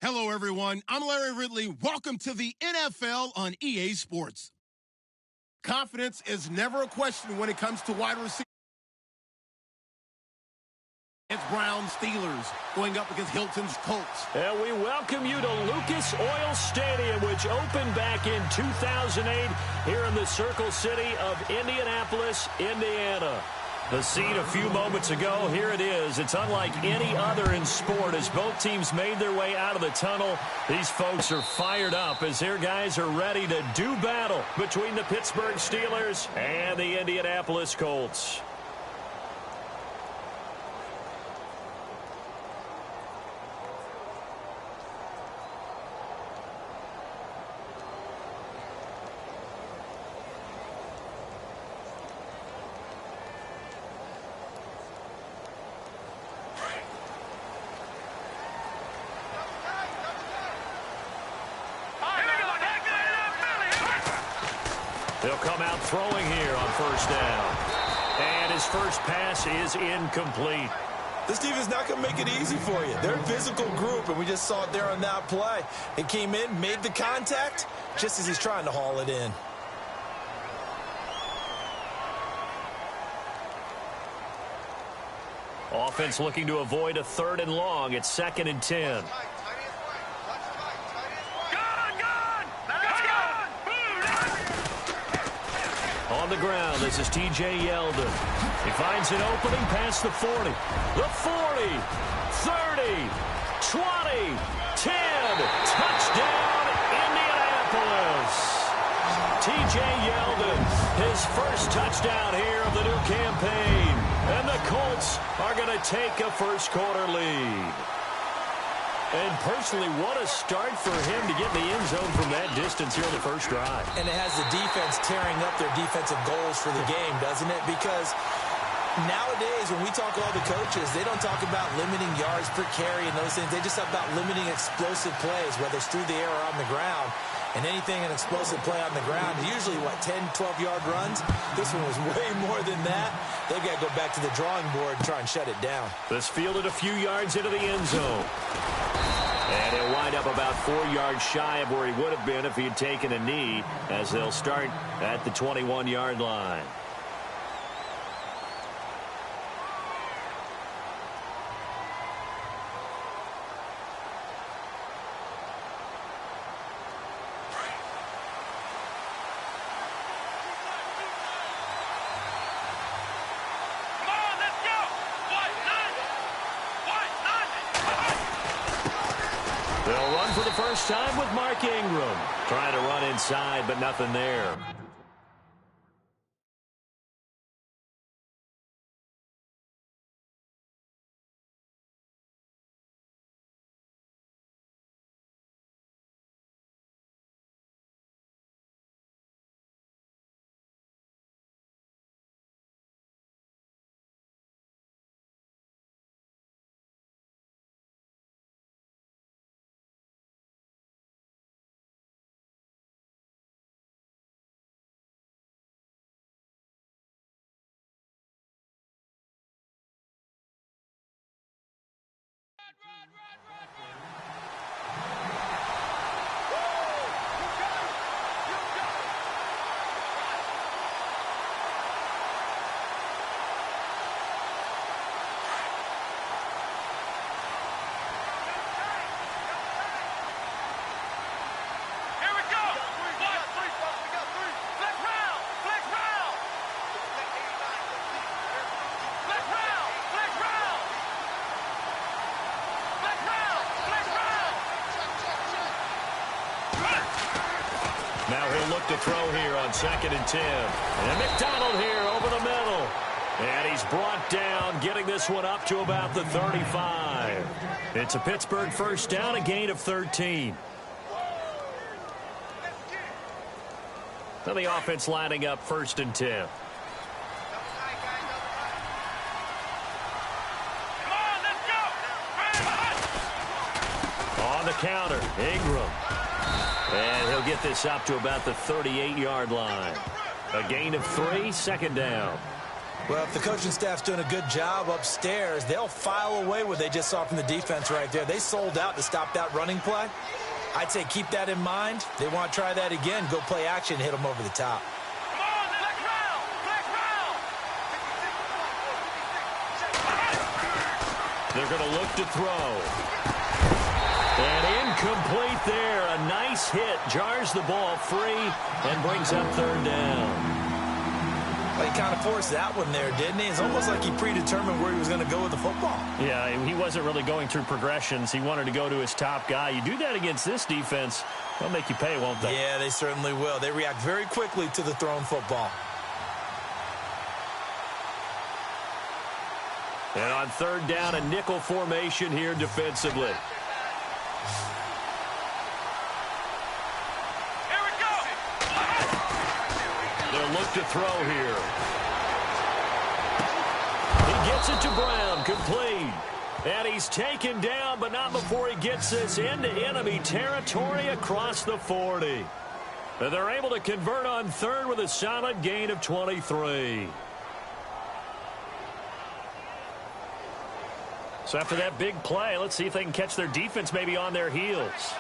Hello, everyone. I'm Larry Ridley. Welcome to the NFL on EA Sports. Confidence is never a question when it comes to wide receivers. It's Browns Steelers going up against Hilton's Colts. And we welcome you to Lucas Oil Stadium, which opened back in 2008 here in the Circle City of Indianapolis, Indiana. The scene a few moments ago, here it is. It's unlike any other in sport as both teams made their way out of the tunnel. These folks are fired up as their guys are ready to do battle between the Pittsburgh Steelers and the Indianapolis Colts. They'll come out throwing here on first down. And his first pass is incomplete. This defense not going to make it easy for you. They're a physical group, and we just saw it there on that play. It came in, made the contact, just as he's trying to haul it in. Offense looking to avoid a 3rd and long. It's 2nd and 10. On the ground, this is T.J. Yeldon. He finds an opening past the 40. The 40, 30, 20, 10. Touchdown, Indianapolis. T.J. Yeldon, his first touchdown here of the new campaign. And the Colts are going to take a first-quarter lead. And personally, what a start for him to get in the end zone from that distance here on the first drive. And it has the defense tearing up their defensive goals for the game, doesn't it? Because nowadays, when we talk to all the coaches, they don't talk about limiting yards per carry and those things. They just talk about limiting explosive plays, whether it's through the air or on the ground. And anything an explosive play on the ground, usually, 10, 12-yard runs? This one was way more than that. They've got to go back to the drawing board and try and shut it down. This fielded a few yards into the end zone. And he'll wind up about 4 yards shy of where he would have been if he had taken a knee, as they'll start at the 21-yard line. They'll run for the first time with Mark Ingram. Trying to run inside, but nothing there. Now he'll look to throw here on 2nd and 10. And McDonald here over the middle. And he's brought down, getting this one up to about the 35. It's a Pittsburgh first down, a gain of 13. Now the offense lining up 1st and 10. On the counter, Ingram. And he'll get this up to about the 38-yard line. A gain of 3, 2nd down. Well, if the coaching staff's doing a good job upstairs, they'll file away what they just saw from the defense right there. They sold out to stop that running play. I'd say keep that in mind. They want to try that again, go play action, hit them over the top. Come on, black round, black round. They're going to look to throw. And incomplete there. A nice hit. Jars the ball free and brings up third down. Well, he kind of forced that one there, didn't he? It's almost like he predetermined where he was going to go with the football. Yeah, he wasn't really going through progressions. He wanted to go to his top guy. You do that against this defense, they'll make you pay, won't they? Yeah, they certainly will. They react very quickly to the thrown football. And on third down, a nickel formation here defensively. Look to throw here. He gets it to Brown, complete. And he's taken down, but not before he gets this into enemy territory across the 40. And they're able to convert on third with a solid gain of 23. So after that big play, let's see if they can catch their defense maybe on their heels.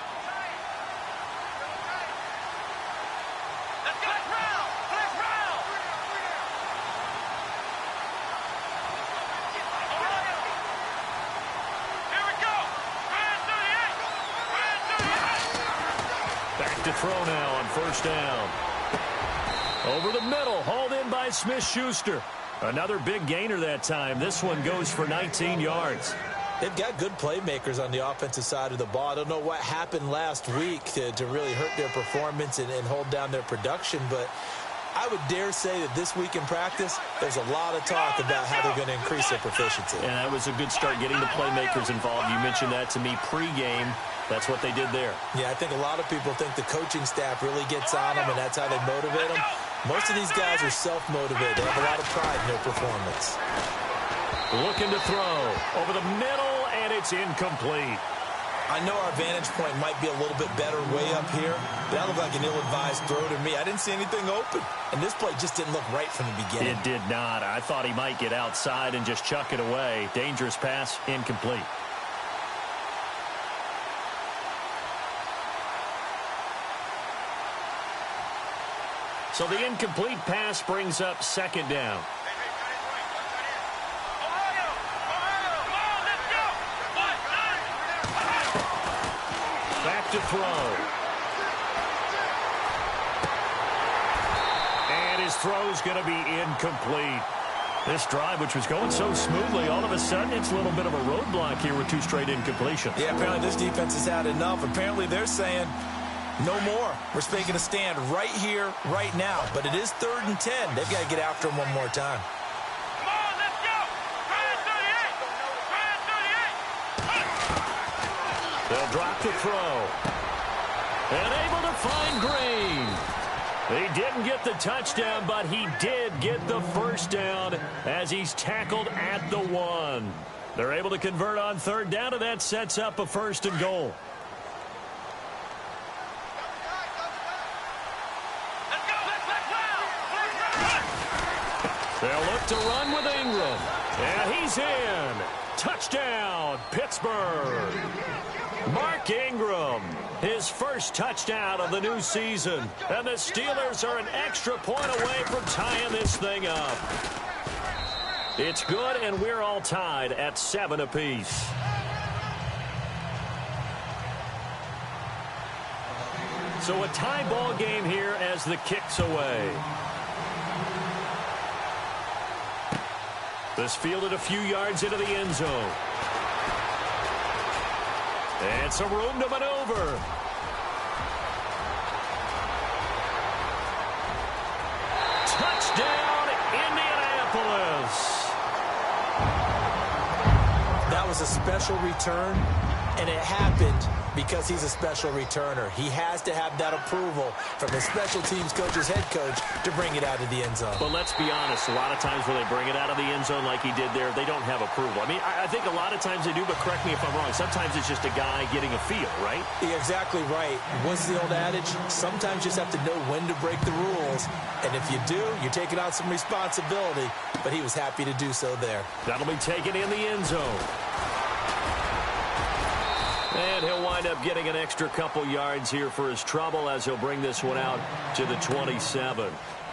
To throw now on first down. Over the middle, hauled in by Smith-Schuster. Another big gainer that time. This one goes for 19 yards. They've got good playmakers on the offensive side of the ball. I don't know what happened last week to really hurt their performance and hold down their production, but I would dare say that this week in practice, there's a lot of talk about how they're going to increase their proficiency. And that was a good start getting the playmakers involved. You mentioned that to me pregame. That's what they did there. Yeah, I think a lot of people think the coaching staff really gets on them, and that's how they motivate them. Most of these guys are self-motivated. They have a lot of pride in their performance. Looking to throw. Over the middle, and it's incomplete. I know our vantage point might be a little bit better way up here, but that looked like an ill-advised throw to me. I didn't see anything open, and this play just didn't look right from the beginning. It did not. I thought he might get outside and just chuck it away. Dangerous pass, incomplete. So the incomplete pass brings up second down. Back to throw. And his throw's going to be incomplete. This drive, which was going so smoothly, all of a sudden it's a little bit of a roadblock here with two straight incompletions. Yeah, apparently this defense has had enough. Apparently they're saying, no more. We're making a stand right here, right now. But it is 3rd and 10. They've got to get after him one more time. Come on, let's go. They'll drop the throw. And able to find Green. He didn't get the touchdown, but he did get the first down as he's tackled at the 1. They're able to convert on third down, and that sets up a 1st and goal. They'll look to run with Ingram. And he's in. Touchdown, Pittsburgh. Mark Ingram, his first touchdown of the new season. And the Steelers are an extra point away from tying this thing up. It's good, and we're all tied at 7 apiece. So a tie ball game here as the kick's away. This fielded a few yards into the end zone. And some room to maneuver. Touchdown, Indianapolis. That was a special return, and it happened because he's a special returner. He has to have that approval from his special teams coach's head coach to bring it out of the end zone. But let's be honest, a lot of times when they bring it out of the end zone like he did there, they don't have approval. I mean, I think a lot of times they do, but correct me if I'm wrong. Sometimes it's just a guy getting a feel, right? You're exactly right. What's the old adage? Sometimes you just have to know when to break the rules. And if you do, you're taking on some responsibility. But he was happy to do so there. That'll be taken in the end zone. And he'll wind up getting an extra couple yards here for his trouble as he'll bring this one out to the 27.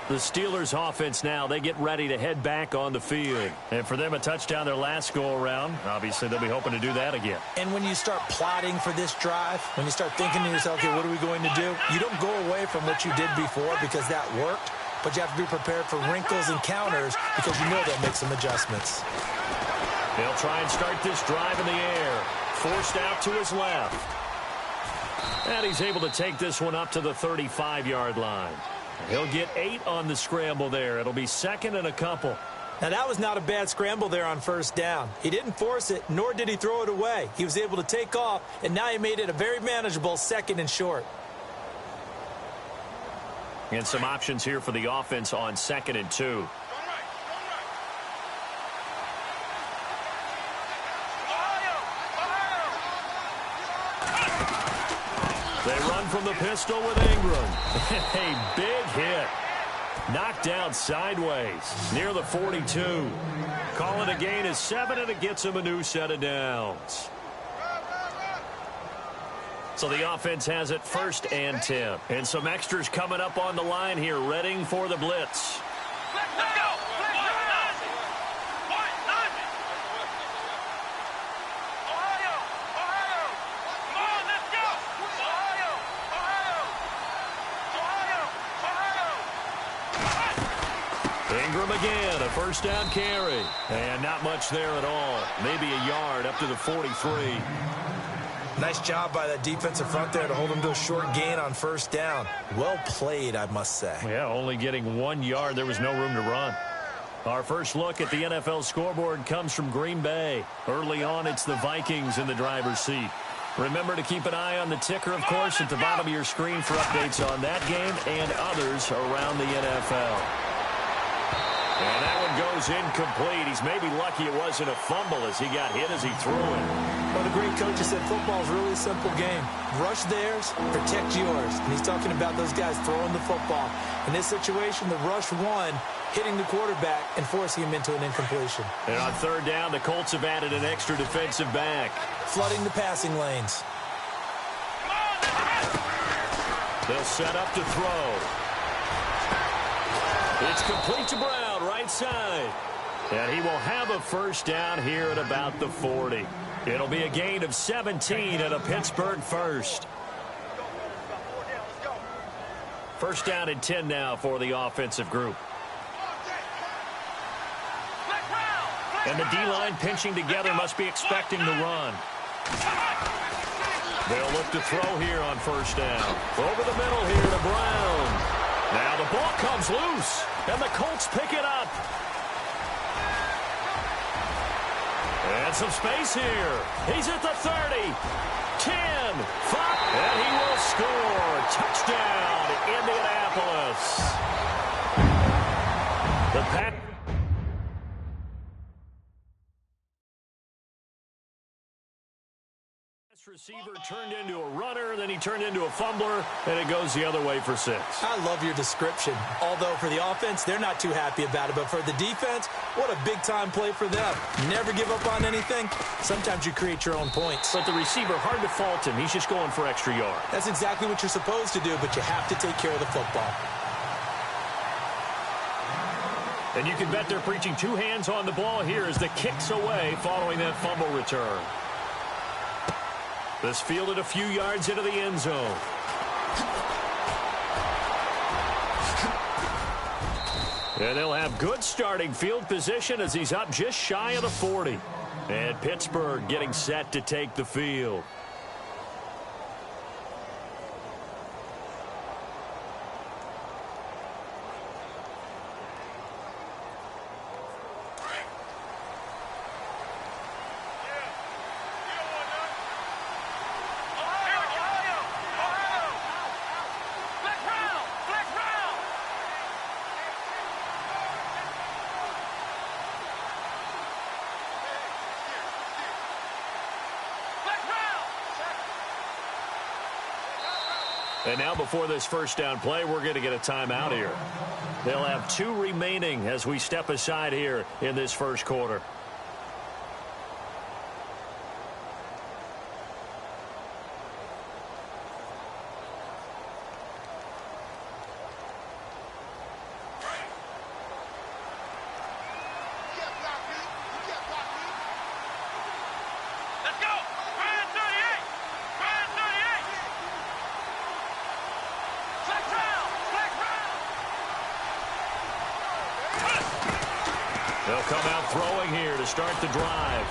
The Steelers offense now, they get ready to head back on the field. And for them, a touchdown their last go-around. Obviously, they'll be hoping to do that again. And when you start plotting for this drive, when you start thinking to yourself, okay, what are we going to do? You don't go away from what you did before because that worked, but you have to be prepared for wrinkles and counters because you know they'll make some adjustments. They'll try and start this drive in the air. Forced out to his left. And he's able to take this one up to the 35-yard line. He'll get 8 on the scramble there. It'll be second and a couple. Now, that was not a bad scramble there on first down. He didn't force it, nor did he throw it away. He was able to take off, and now he made it a very manageable second and short. And some options here for the offense on 2nd and 2. They run from the pistol with Ingram. A big hit. Knocked down sideways near the 42. Calling a gain of 7, and it gets him a new set of downs. So the offense has it 1st and 10. And some extras coming up on the line here, readying for the blitz. Let's go! Ingram again, a 1st down carry. And not much there at all. Maybe a yard up to the 43. Nice job by that defensive front there to hold him to a short gain on 1st down. Well played, I must say. Yeah, only getting 1 yard. There was no room to run. Our first look at the NFL scoreboard comes from Green Bay. Early on, it's the Vikings in the driver's seat. Remember to keep an eye on the ticker, of course, at the bottom of your screen for updates on that game and others around the NFL. And that one goes incomplete. He's maybe lucky it wasn't a fumble as he got hit as he threw it. Well, the great coach has said football is really a simple game. Rush theirs, protect yours. And he's talking about those guys throwing the football. In this situation, the rush won, hitting the quarterback and forcing him into an incompletion. And on 3rd down, the Colts have added an extra defensive back. Flooding the passing lanes. They'll set up to throw. It's complete to Brown, right side. And he will have a 1st down here at about the 40. It'll be a gain of 17 and a Pittsburgh 1st. 1st down and 10 now for the offensive group. And the D-line pinching together must be expecting the run. They'll look to throw here on 1st down. Over the middle here to Brown. Now the ball comes loose, and the Colts pick it up. And some space here. He's at the 30, 10, 5, and he will score. Touchdown, Indianapolis. The Pack. Receiver turned into a runner, then he turned into a fumbler, and it goes the other way for 6. I love your description. Although for the offense, they're not too happy about it. But for the defense, what a big-time play for them. Never give up on anything. Sometimes you create your own points. But the receiver, hard to fault him. He's just going for extra yards. That's exactly what you're supposed to do, but you have to take care of the football. And you can bet they're preaching 2 hands on the ball here as the kick's away following that fumble return. This fielded a few yards into the end zone. And they'll have good starting field position as he's up just shy of the 40. And Pittsburgh getting set to take the field. And now before this first down play, we're going to get a timeout here. They'll have 2 remaining as we step aside here in this first quarter. They'll come out throwing here to start the drive.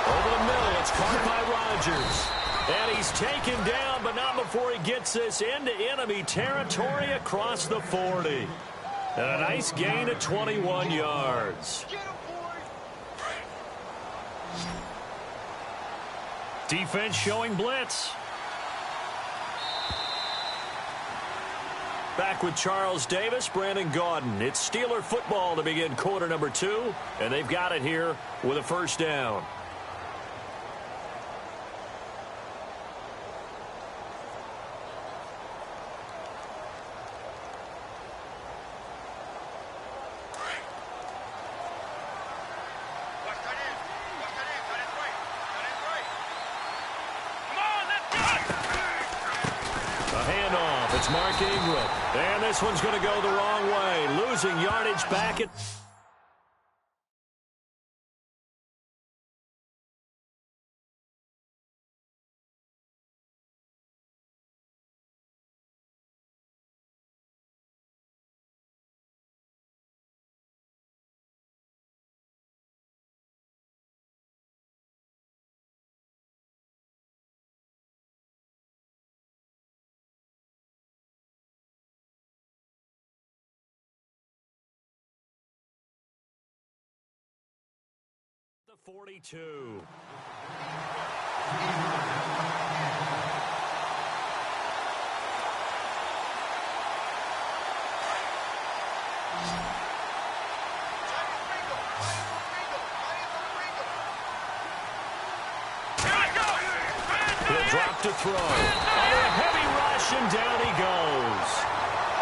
Over the middle, it's caught by Rodgers. And he's taken down, but not before he gets this into enemy territory across the 40. And a nice gain of 21 yards. Defense showing blitz. Back with Charles Davis, Brandon Gaudin. It's Steeler football to begin quarter number 2, and they've got it here with a first down. It's Mark Ingram. And this one's going to go the wrong way. Losing yardage back at... The 42. He'll drop to throw. Under a heavy rush, and down he goes.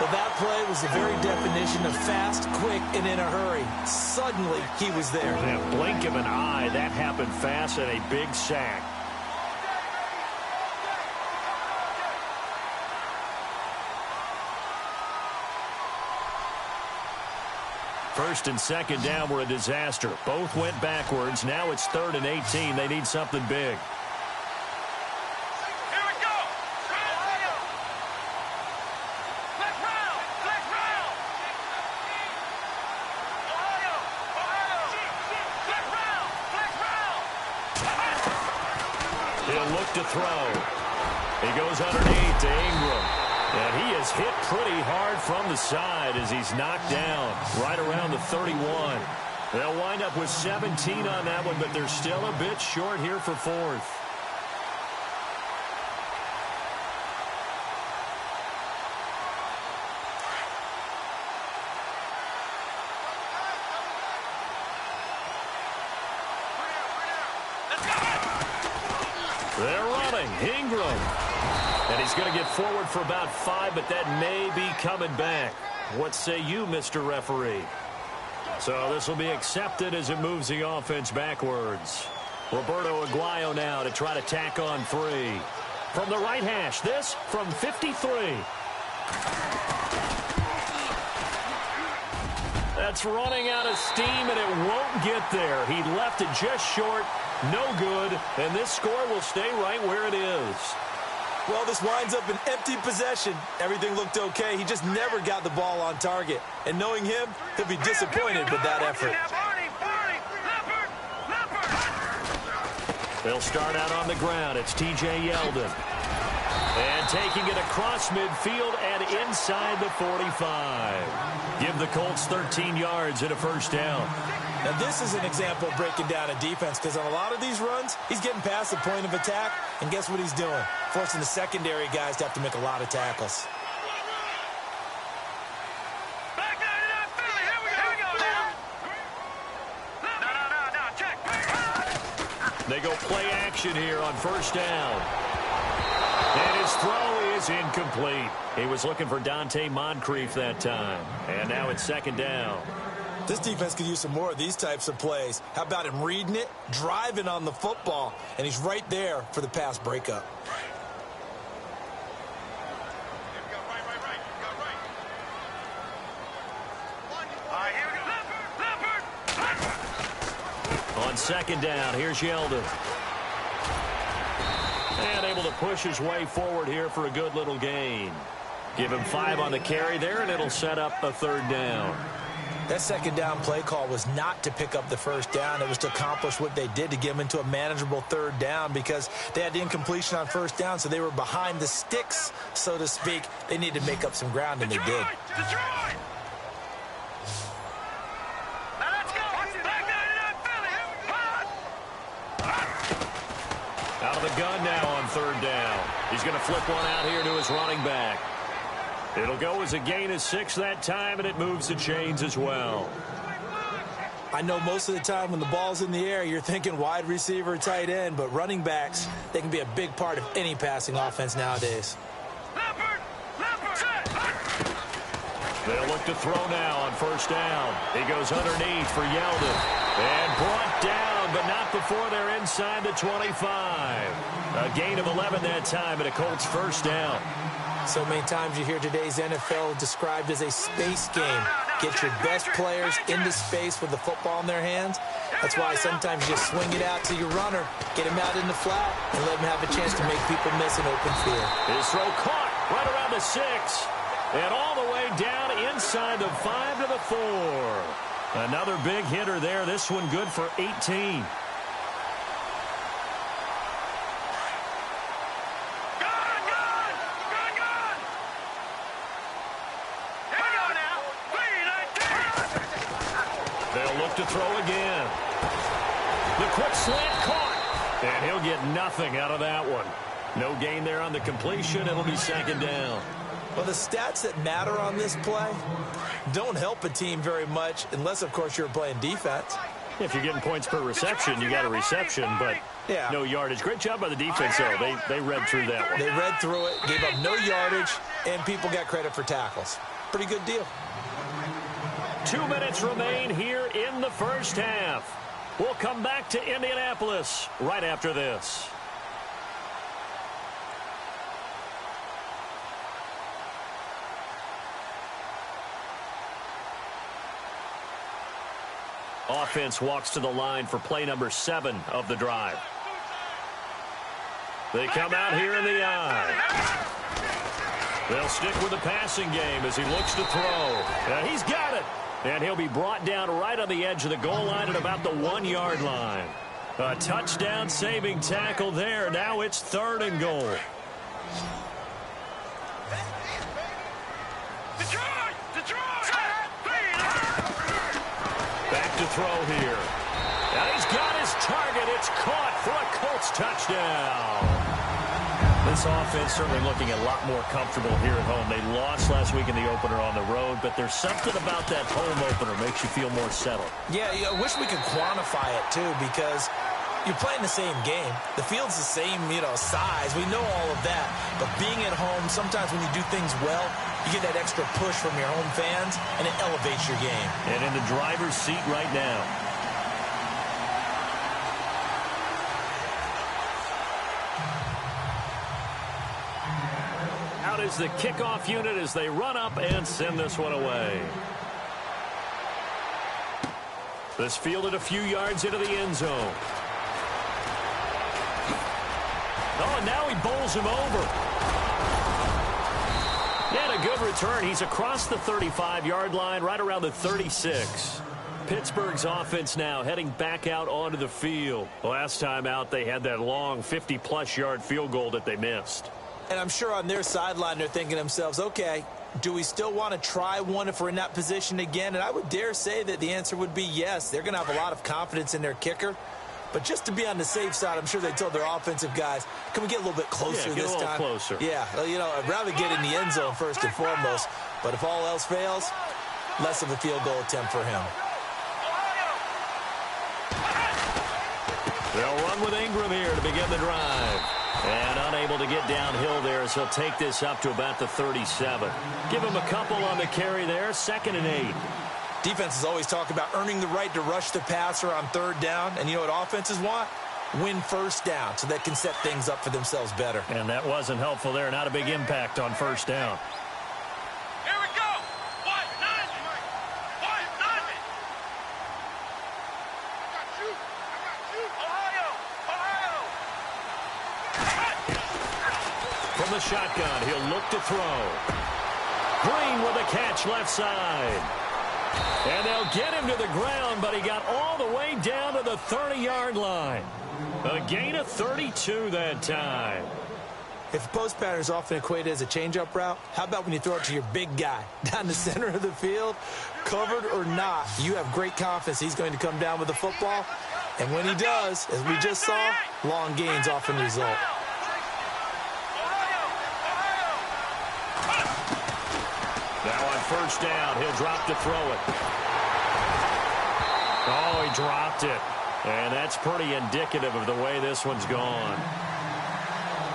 Well, that play was the very definition of fast, quick, and in a hurry. Suddenly, he was there. In a blink of an eye, that happened fast and a big sack. First and second down were a disaster. Both went backwards. Now it's 3rd and 18. They need something big. To throw. He goes underneath to Ingram. And he is hit pretty hard from the side as he's knocked down right around the 31. They'll wind up with 17 on that one, but they're still a bit short here for 4th. They're running. Ingram. And he's going to get forward for about 5, but that may be coming back. What say you, Mr. Referee? So this will be accepted as it moves the offense backwards. Roberto Aguayo now to try to tack on 3. From the right hash, this from 53. That's running out of steam, and it won't get there. He left it just short. No good, and this score will stay right where it is. Well, this winds up an empty possession. Everything looked okay. He just never got the ball on target. And knowing him, he'll be disappointed with that effort. They'll start out on the ground. It's T.J. Yeldon. And taking it across midfield and inside the 45. Give the Colts 13 yards and a first down. Now, this is an example of breaking down a defense because on a lot of these runs, he's getting past the point of attack, and guess what he's doing? Forcing the secondary guys to have to make a lot of tackles. They go play action here on first down. And his throw is incomplete. He was looking for Dante Moncrief that time. And now it's second down. This defense could use some more of these types of plays. How about him reading it, driving on the football, and he's right there for the pass breakup. On second down, here's Yeldon. And able to push his way forward here for a good little gain. Give him 5 on the carry there, and it'll set up a third down. That second down play call was not to pick up the first down. It was to accomplish what they did, to get them into a manageable third down, because they had the incompletion on first down, so they were behind the sticks, so to speak. They needed to make up some ground, and they did. Out of the gun now on third down. He's going to flip one out here to his running back. It'll go as a gain of 6 that time, and it moves the chains as well. I know most of the time when the ball's in the air, you're thinking wide receiver, tight end, but running backs, they can be a big part of any passing offense nowadays. They'll look to throw now on first down. He goes underneath for Yeldon. And brought down, but not before they're inside the 25. A gain of 11 that time, and a Colts first down. So many times you hear today's NFL described as a space game. Get your best players into space with the football in their hands. That's why sometimes you just swing it out to your runner, get him out in the flat, and let him have a chance to make people miss an open field. His throw caught right around the 6. And all the way down inside the 5 to the 4. Another big hitter there. This one good for 18. They'll look to throw again. The quick slant caught. And he'll get nothing out of that one. No gain there on the completion. It'll be second down. Well, the stats that matter on this play don't help a team very much unless, of course, you're playing defense. If you're getting points per reception, you got a reception, but no yardage. Great job by the defense, though. They read through that one. They read through it, gave up no yardage, and people got credit for tackles. Pretty good deal. 2 minutes remain here in the first half. We'll come back to Indianapolis right after this. Offense walks to the line for play number 7 of the drive. They come out here in the eye. They'll stick with the passing game as he looks to throw. He's got it. And he'll be brought down right on the edge of the goal line at about the 1-yard line. A touchdown saving tackle there. Now it's 3rd and goal. Back to throw here. Now he's got his target. It's caught for a Colts touchdown. This offense certainly looking a lot more comfortable here at home. They lost last week in the opener on the road, but there's something about that home opener makes you feel more settled. Yeah, I wish we could quantify it, too, because you're playing the same game. The field's the same, size. We know all of that. But being at home, sometimes when you do things well, you get that extra push from your home fans, and it elevates your game. And in the driver's seat right now. Out is the kickoff unit as they run up and send this one away. This fielded a few yards into the end zone. Oh, and now he bowls him over. And a good return. He's across the 35-yard line, right around the 36. Pittsburgh's offense now heading back out onto the field. Last time out, they had that long 50-plus yard field goal that they missed. And I'm sure on their sideline they're thinking to themselves, okay, do we still want to try one if we're in that position again? And I would dare say that the answer would be yes. They're going to have a lot of confidence in their kicker. But just to be on the safe side, I'm sure they told their offensive guys, can we get a little bit closer this time? Closer. Yeah, I'd rather get in the end zone first and foremost. But if all else fails, less of a field goal attempt for him. They'll run with Ingram here to begin the drive. And unable to get downhill there, so he'll take this up to about the 37. Give him a couple on the carry there, 2nd and 8. Defenses always talk about earning the right to rush the passer on 3rd down. And you know what offenses want? Win 1st down so they can set things up for themselves better. And that wasn't helpful there. Not a big impact on 1st down. Here we go. White 90. White 90. I got you. Ohio. From the shotgun, he'll look to throw. Green with a catch left side. And they'll get him to the ground, but he got all the way down to the 30-yard line. A gain of 32 that time. If the post pattern is often equated as a change-up route, how about when you throw it to your big guy down the center of the field? Covered or not, you have great confidence he's going to come down with the football. And when he does, as we just saw, long gains often result. Now on 1st down, he'll drop to throw it. Oh, he dropped it. And that's pretty indicative of the way this one's gone.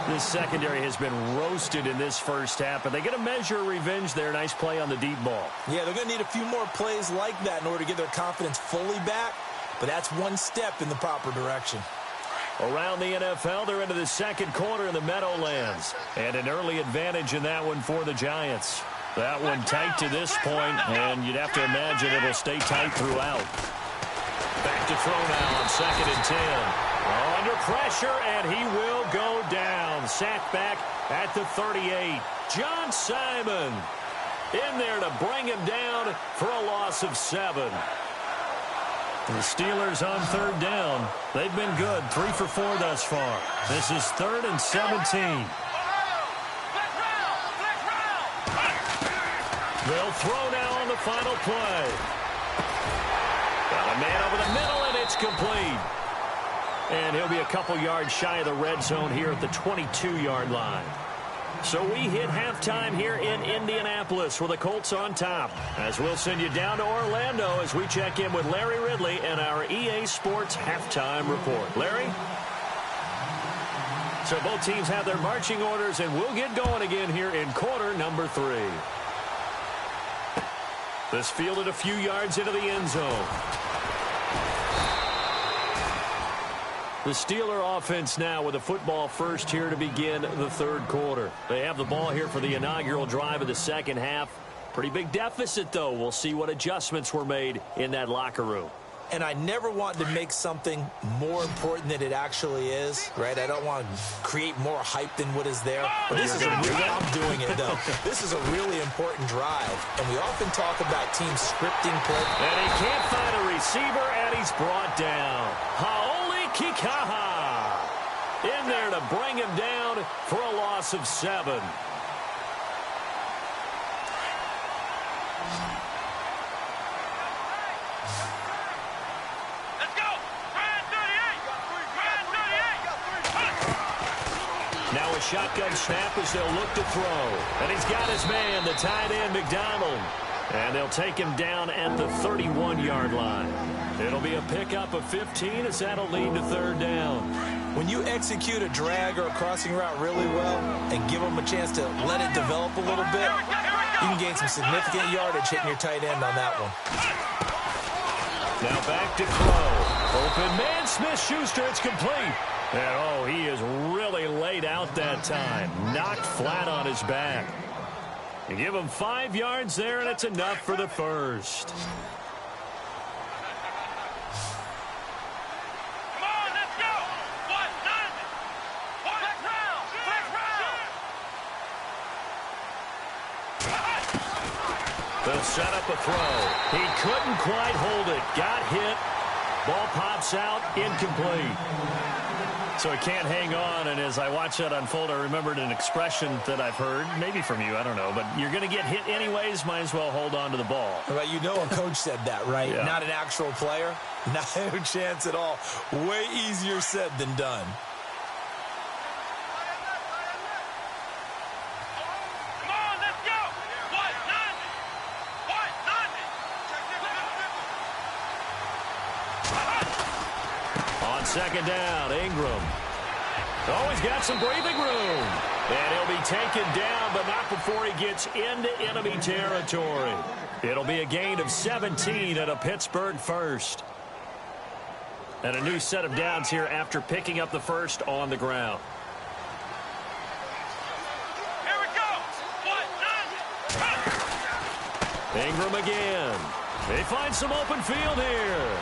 This secondary has been roasted in this 1st half, but they get a measure of revenge there. Nice play on the deep ball. Yeah, they're going to need a few more plays like that in order to get their confidence fully back, but that's one step in the proper direction. Around the NFL, they're into the 2nd quarter in the Meadowlands, and an early advantage in that one for the Giants. That one tight to this point, and you'd have to imagine it'll stay tight throughout. Back to throw now on 2nd and 10. Under pressure, and he will go down. Sacked back at the 38. John Simon in there to bring him down for a loss of 7. The Steelers on 3rd down. They've been good, 3 for 4 thus far. This is 3rd and 17. They'll throw now on the final play. Got a man over the middle, and it's complete. And he'll be a couple yards shy of the red zone here at the 22-yard line. So we hit halftime here in Indianapolis with the Colts on top. As we'll send you down to Orlando as we check in with Larry Ridley and our EA Sports halftime report. Larry? So both teams have their marching orders, and we'll get going again here in quarter number 3. This fielded a few yards into the end zone. The Steeler offense now with the football first here to begin the 3rd quarter. They have the ball here for the inaugural drive of the 2nd half. Pretty big deficit, though. We'll see what adjustments were made in that locker room. And I never want to make something more important than it actually is, right? I don't want to create more hype than what is there. But this is I'm doing it, though. This is a really important drive. And we often talk about teams scripting play. And he can't find a receiver, and he's brought down. Haoli Kikaha in there to bring him down for a loss of 7. Now a shotgun snap as they'll look to throw. And he's got his man, the tight end, McDonald. And they'll take him down at the 31-yard line. It'll be a pickup of 15 as that'll lead to 3rd down. When you execute a drag or a crossing route really well and give them a chance to let it develop a little bit, you can gain some significant yardage hitting your tight end on that one. Now back to throw. Open man, Smith-Schuster, it's complete. And, oh, he is really laid out that time. Knocked flat on his back. You give him 5 yards there, and it's enough for the first. Come on, let's go. What? They'll set up a throw. He couldn't quite hold it. Got hit. Ball pops out. Incomplete. So he can't hang on, and as I watch that unfold, I remembered an expression that I've heard, maybe from you, I don't know, but you're going to get hit anyways, might as well hold on to the ball. Well, you know a coach said that, right? Yeah. Not an actual player. No chance at all. Way easier said than done. Come on, let's go. What? 90. On 2nd down, Ingram. Oh, he's got some breathing room. And he'll be taken down, but not before he gets into enemy territory. It'll be a gain of 17 and a Pittsburgh first. And a new set of downs here after picking up the first on the ground. Here we go. 1, 9. Ingram again. They find some open field here.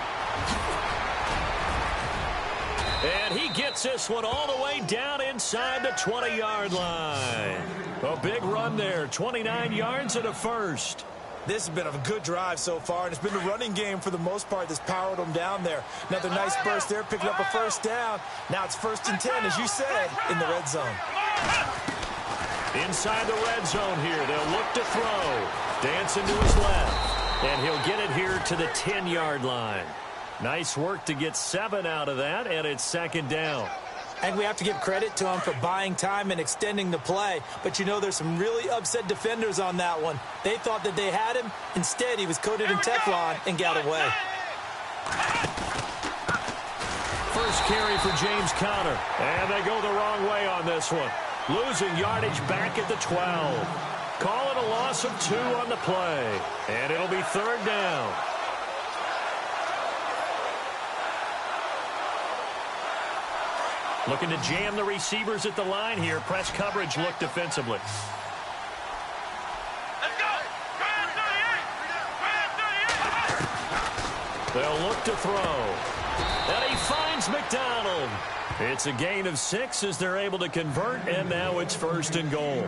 And he gets this one all the way down inside the 20-yard line. A big run there, 29 yards and a first. This has been a good drive so far, and it's been the running game for the most part that's powered them down there. Another nice burst there, picking up a first down. Now it's 1st and 10, as you said, in the red zone. Inside the red zone here, they'll look to throw. Dancing to his left, and he'll get it here to the 10-yard line. Nice work to get 7 out of that, and it's 2nd down. And we have to give credit to him for buying time and extending the play. But, you know, there's some really upset defenders on that one. They thought that they had him. Instead, he was coated in Teflon and got away. First carry for James Conner. And they go the wrong way on this one. Losing yardage back at the 12. Call it a loss of 2 on the play. And it'll be 3rd down. Looking to jam the receivers at the line here. Press coverage look defensively. Let's go. They'll look to throw. And he finds McDonald. It's a gain of 6 as they're able to convert, and now it's 1st and goal.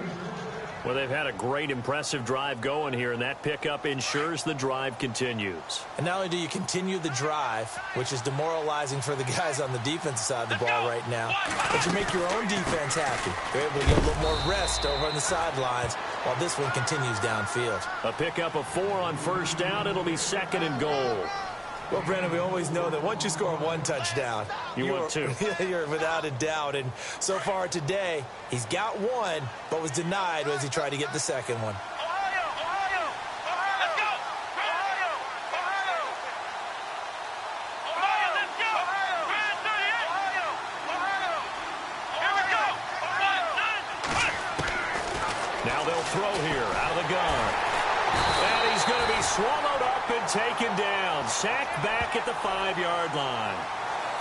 Well, they've had a great, impressive drive going here, and that pickup ensures the drive continues. And not only do you continue the drive, which is demoralizing for the guys on the defensive side of the ball right now, but you make your own defense happy. They're able to get a little more rest over on the sidelines while this one continues downfield. A pickup of 4 on 1st down. It'll be 2nd and goal. Well, Brandon, we always know that once you score 1 touchdown, want 2. You're without a doubt. And so far today, he's got 1, but was denied as he tried to get the 2nd one. Ohio. Let's go. Ohio, let's go. Grand 38. Here we go. 1, 9. Now they'll throw here out of the gun. And he's going to be swallowed up and taken down. Sacked back at the 5-yard line.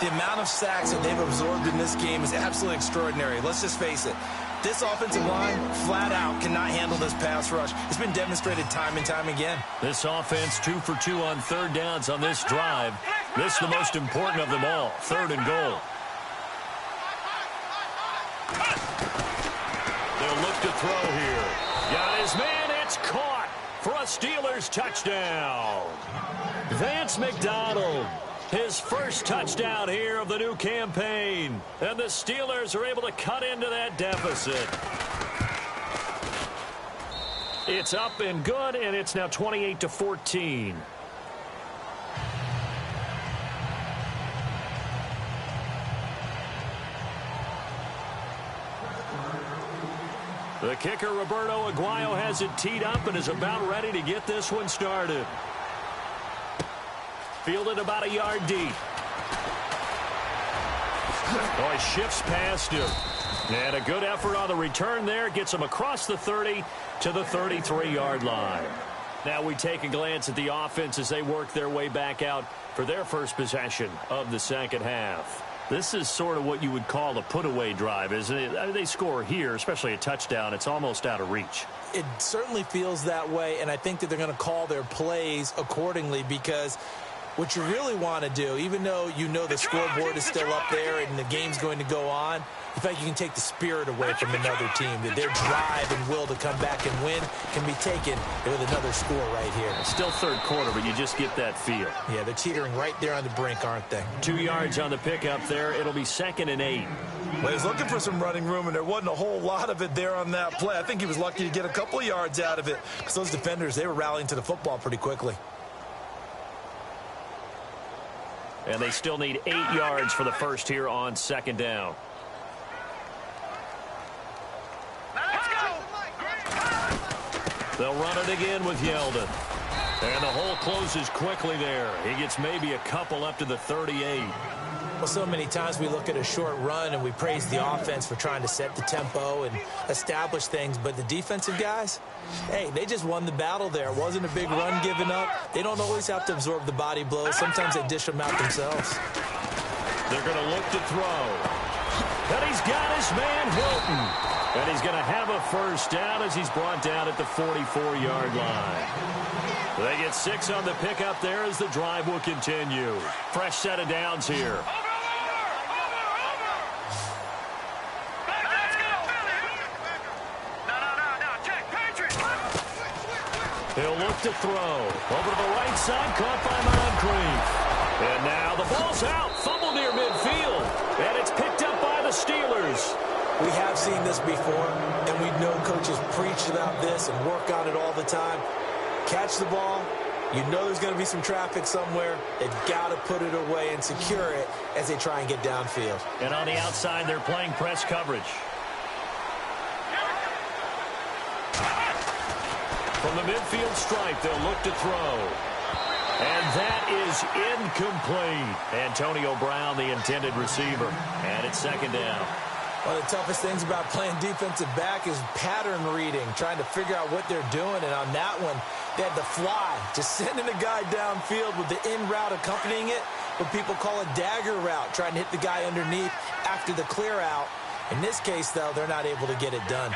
The amount of sacks that they've absorbed in this game is absolutely extraordinary. Let's just face it. This offensive line, flat out, cannot handle this pass rush. It's been demonstrated time and time again. This offense 2 for 2 on 3rd downs on this drive. This is the most important of them all. 3rd and goal. They'll look to throw here. Got his man. It's caught for a Steelers touchdown. Vance McDonald, his first touchdown here of the new campaign. And the Steelers are able to cut into that deficit. It's up and good, and it's now 28-14. The kicker, Roberto Aguayo, has it teed up and is about ready to get this one started. Fielded about a yard deep. Oh, he shifts past him. And a good effort on the return there. Gets him across the 30 to the 33-yard line. Now we take a glance at the offense as they work their way back out for their first possession of the 2nd half. This is sort of what you would call a put-away drive, isn't it? I mean, they score here, especially a touchdown. It's almost out of reach. It certainly feels that way, and I think that they're going to call their plays accordingly because what you really want to do, even though you know the scoreboard is still up there and the game's going to go on, in fact, you can take the spirit away from another team. That their drive and will to come back and win can be taken with another score right here. Still 3rd quarter, but you just get that feel. Yeah, they're teetering right there on the brink, aren't they? 2 yards on the pickup there. It'll be 2nd and 8. Well, he was looking for some running room, and there wasn't a whole lot of it there on that play. I think he was lucky to get a couple of yards out of it because those defenders, they were rallying to the football pretty quickly. And they still need 8 yards for the first here on 2nd down. They'll run it again with Yeldon. And the hole closes quickly there. He gets maybe a couple up to the 38. Well, so many times we look at a short run and we praise the offense for trying to set the tempo and establish things, but the defensive guys, hey, they just won the battle there. It wasn't a big run given up. They don't always have to absorb the body blows. Sometimes they dish them out themselves. They're going to look to throw. And he's got his man Hilton. And he's going to have a first down as he's brought down at the 44-yard line. They get 6 on the pickup there as the drive will continue. Fresh set of downs here. He'll look to throw. Over to the right side, caught by Moncrief. And now the ball's out. Fumble near midfield. And it's picked up by the Steelers. We have seen this before, and we know coaches preach about this and work on it all the time. Catch the ball. You know there's going to be some traffic somewhere. They've got to put it away and secure it as they try and get downfield. And on the outside, they're playing press coverage. From the midfield stripe, they'll look to throw. And that is incomplete. Antonio Brown, the intended receiver. And it's second down. One of the toughest things about playing defensive back is pattern reading, trying to figure out what they're doing. And on that one, they had the fly, just sending a guy downfield with the in route accompanying it, what people call a dagger route, trying to hit the guy underneath after the clear out. In this case, though, they're not able to get it done.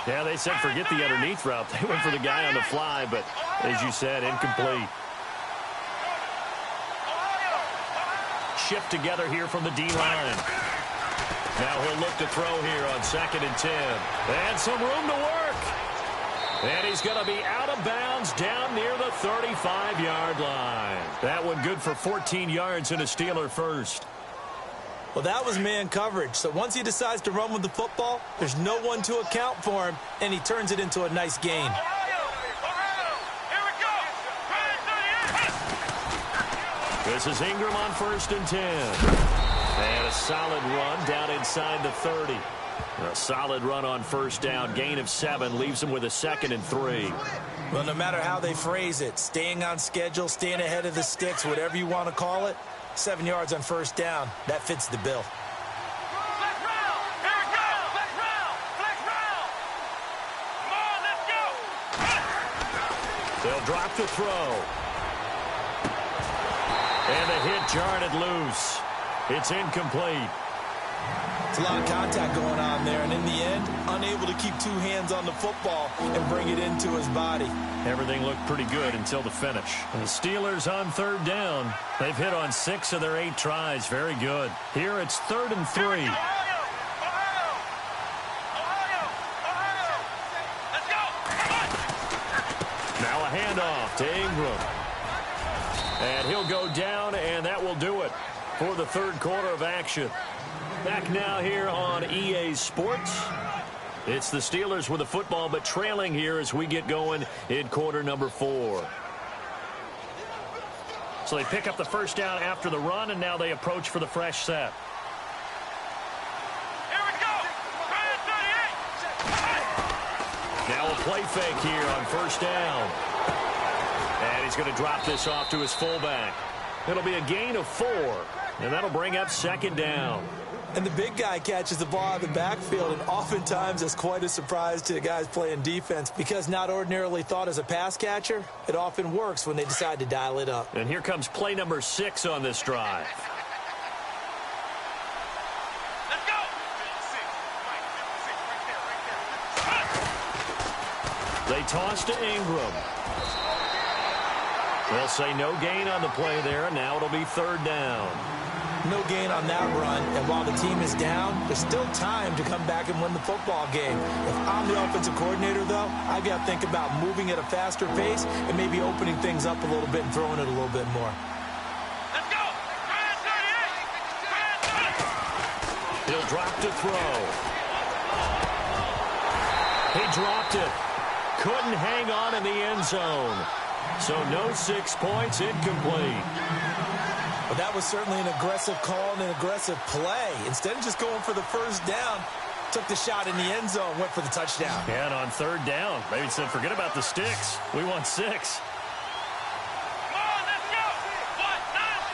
Yeah, they said forget the underneath route. They went for the guy on the fly, but as you said, incomplete. Shift together here from the D-line. Now he'll look to throw here on 2nd and 10. And some room to work. And he's going to be out of bounds down near the 35-yard line. That one good for 14 yards and a Steeler first. Well, that was man coverage. So once he decides to run with the football, there's no one to account for him, and he turns it into a nice gain. This is Ingram on 1st and 10. And a solid run down inside the 30. A solid run on first down. Gain of 7 leaves him with a 2nd and 3. Well, no matter how they phrase it, staying on schedule, staying ahead of the sticks, whatever you want to call it, 7 yards on first down, that fits the bill. They'll drop the throw. And the hit jarred it loose. It's incomplete. It's a lot of contact going on there, and in the end, unable to keep 2 hands on the football and bring it into his body. Everything looked pretty good until the finish. And the Steelers on 3rd down. They've hit on 6 of their 8 tries. Very good. Here it's 3rd and 3. Now a handoff to Ingram. And he'll go down, and that will do it for the 3rd quarter of action. Back now here on EA Sports. It's the Steelers with the football, but trailing here as we get going in quarter number 4. So they pick up the first down after the run, and now they approach for the fresh set. Here we go. Now a play fake here on first down. And he's going to drop this off to his fullback. It'll be a gain of 4, and that'll bring up 2nd down. And the big guy catches the ball out of the backfield, and oftentimes it's quite a surprise to the guys playing defense because not ordinarily thought as a pass catcher, it often works when they decide to dial it up. And here comes play number 6 on this drive. Let's go. They toss to Ingram. They'll say no gain on the play there, and now it'll be 3rd down. No gain on that run, and while the team is down, there's still time to come back and win the football game. If I'm the offensive coordinator, though, I've got to think about moving at a faster pace and maybe opening things up a little bit and throwing it a little bit more. Let's go. He'll drop to throw. He dropped it. Couldn't hang on in the end zone. So no 6 points, incomplete. But that was certainly an aggressive call and an aggressive play. Instead of just going for the first down, took the shot in the end zone, went for the touchdown. Yeah, and on 3rd down, maybe said, forget about the sticks. We want 6. Come on, let's go. What? None.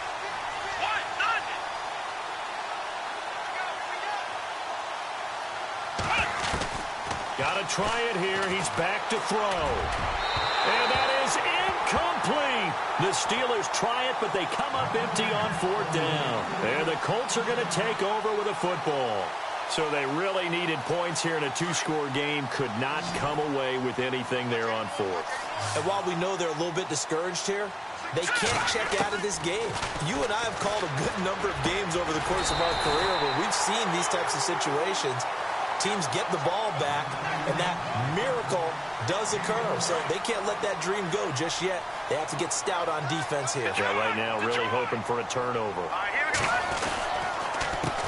try it here. He's back to throw. And that is incomplete. The Steelers try it, but they come up empty on 4th down. And the Colts are going to take over with a football. So they really needed points here in a 2-score game. Could not come away with anything there on 4th. And while we know they're a little bit discouraged here, they can't check out of this game. You and I have called a good number of games over the course of our career where we've seen these types of situations. Teams get the ball back, and that miracle does occur. So they can't let that dream go just yet. They have to get stout on defense here. Yeah, right now really hoping for a turnover.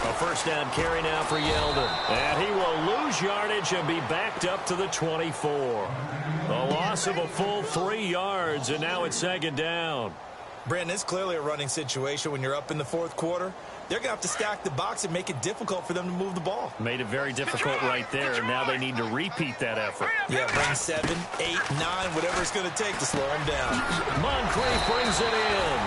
A first down carry now for Yeldon. And he will lose yardage and be backed up to the 24. A loss of a full 3 yards, and now it's 2nd down. Brandon, it's clearly a running situation when you're up in the 4th quarter. They're going to have to stack the box and make it difficult for them to move the ball. Made it very difficult right there. Now they need to repeat that effort. Yeah, bring 7, 8, 9, whatever it's going to take to slow them down. Moncrief brings it in.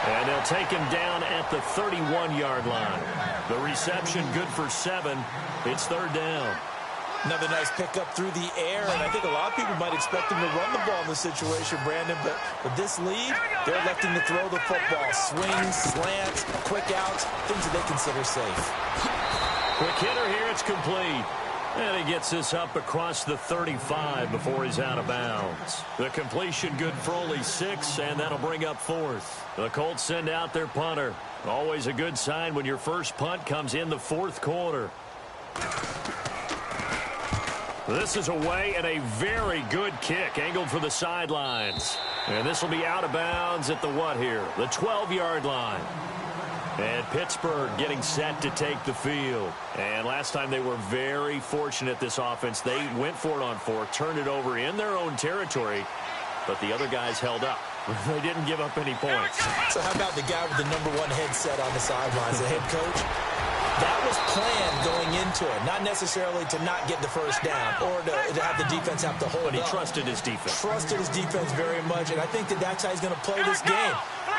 And they'll take him down at the 31-yard line. The reception good for 7. It's 3rd down. Another nice pickup through the air, and I think a lot of people might expect him to run the ball in this situation, Brandon, but with this lead, they're electing to throw the football. Swings, slants, quick outs, things that they consider safe. Quick hitter here, it's complete. And he gets this up across the 35 before he's out of bounds. The completion good for only 6, and that'll bring up 4th. The Colts send out their punter. Always a good sign when your first punt comes in the 4th quarter. This is away and a very good kick angled for the sidelines. And this will be out of bounds at the what here? The 12-yard line. And Pittsburgh getting set to take the field. And last time they were very fortunate, this offense. They went for it on 4, turned it over in their own territory, but the other guys held up. They didn't give up any points. So how about the guy with the #1 headset on the sidelines, the head coach? That was planned going into it, not necessarily to not get the first down or to have the defense have to hold But he up. trusted his defense. Trusted his defense very much, and I think that's how he's going to play this game.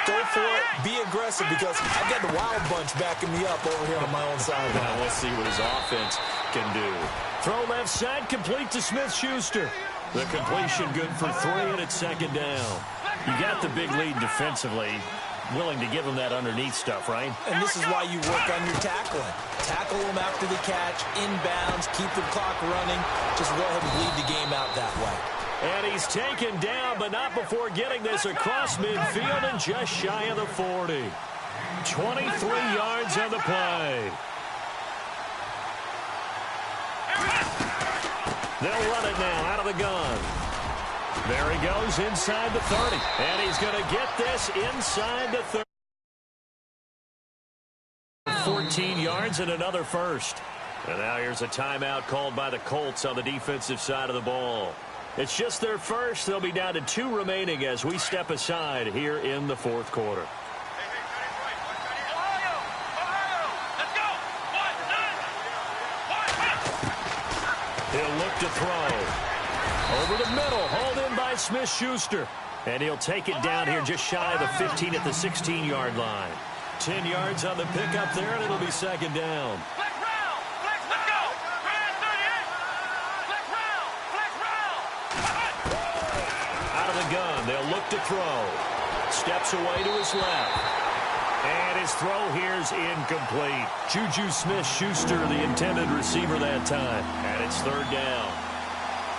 Go for it, be aggressive, because I've got the wild bunch backing me up over here on my own sideline. Now we'll see what his offense can do. Throw left side, complete to Smith-Schuster. The completion good for 3, and it's 2nd down. You got the big lead defensively. Willing to give them that underneath stuff, right? And this is why you work on your tackling. Tackle them after the catch, inbounds, keep the clock running. Just go ahead and bleed the game out that way. And he's taken down, but not before getting this across midfield and just shy of the 40. 23 yards on the play. They'll run it now out of the gun. There he goes inside the 30. And he's going to get this inside the 30. 14 yards and another first. And now here's a timeout called by the Colts on the defensive side of the ball. It's just their first. They'll be down to 2 remaining as we step aside here in the 4th quarter. He'll look to throw. Over the middle, hauled in by Smith-Schuster. And he'll take it down here just shy of the 15 at the 16-yard line. 10 yards on the pickup there, and it'll be 2nd down. Out of the gun, they'll look to throw. Steps away to his left. And his throw here's incomplete. Juju Smith-Schuster, the intended receiver that time. And it's 3rd down.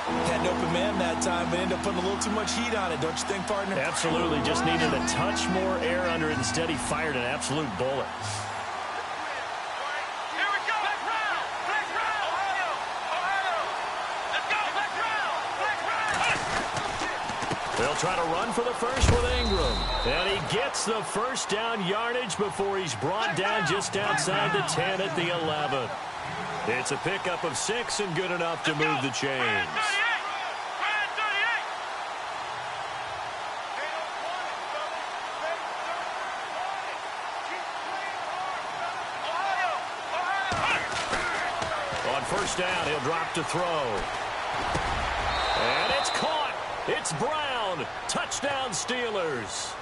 Had an open man that time, but ended up putting a little too much heat on it, don't you think, partner? Absolutely. Just needed a touch more air under it. Instead, he fired an absolute bullet. Here we go. Black round. Ohio. Let's go. Black round. They'll try to run for the first with Ingram. And he gets the first down yardage before he's brought down just outside the 10 at the 11. It's a pickup of 6 and good enough to move the chains. On first down, he'll drop to throw. And it's caught. It's Brown. down. Touchdown, Steelers.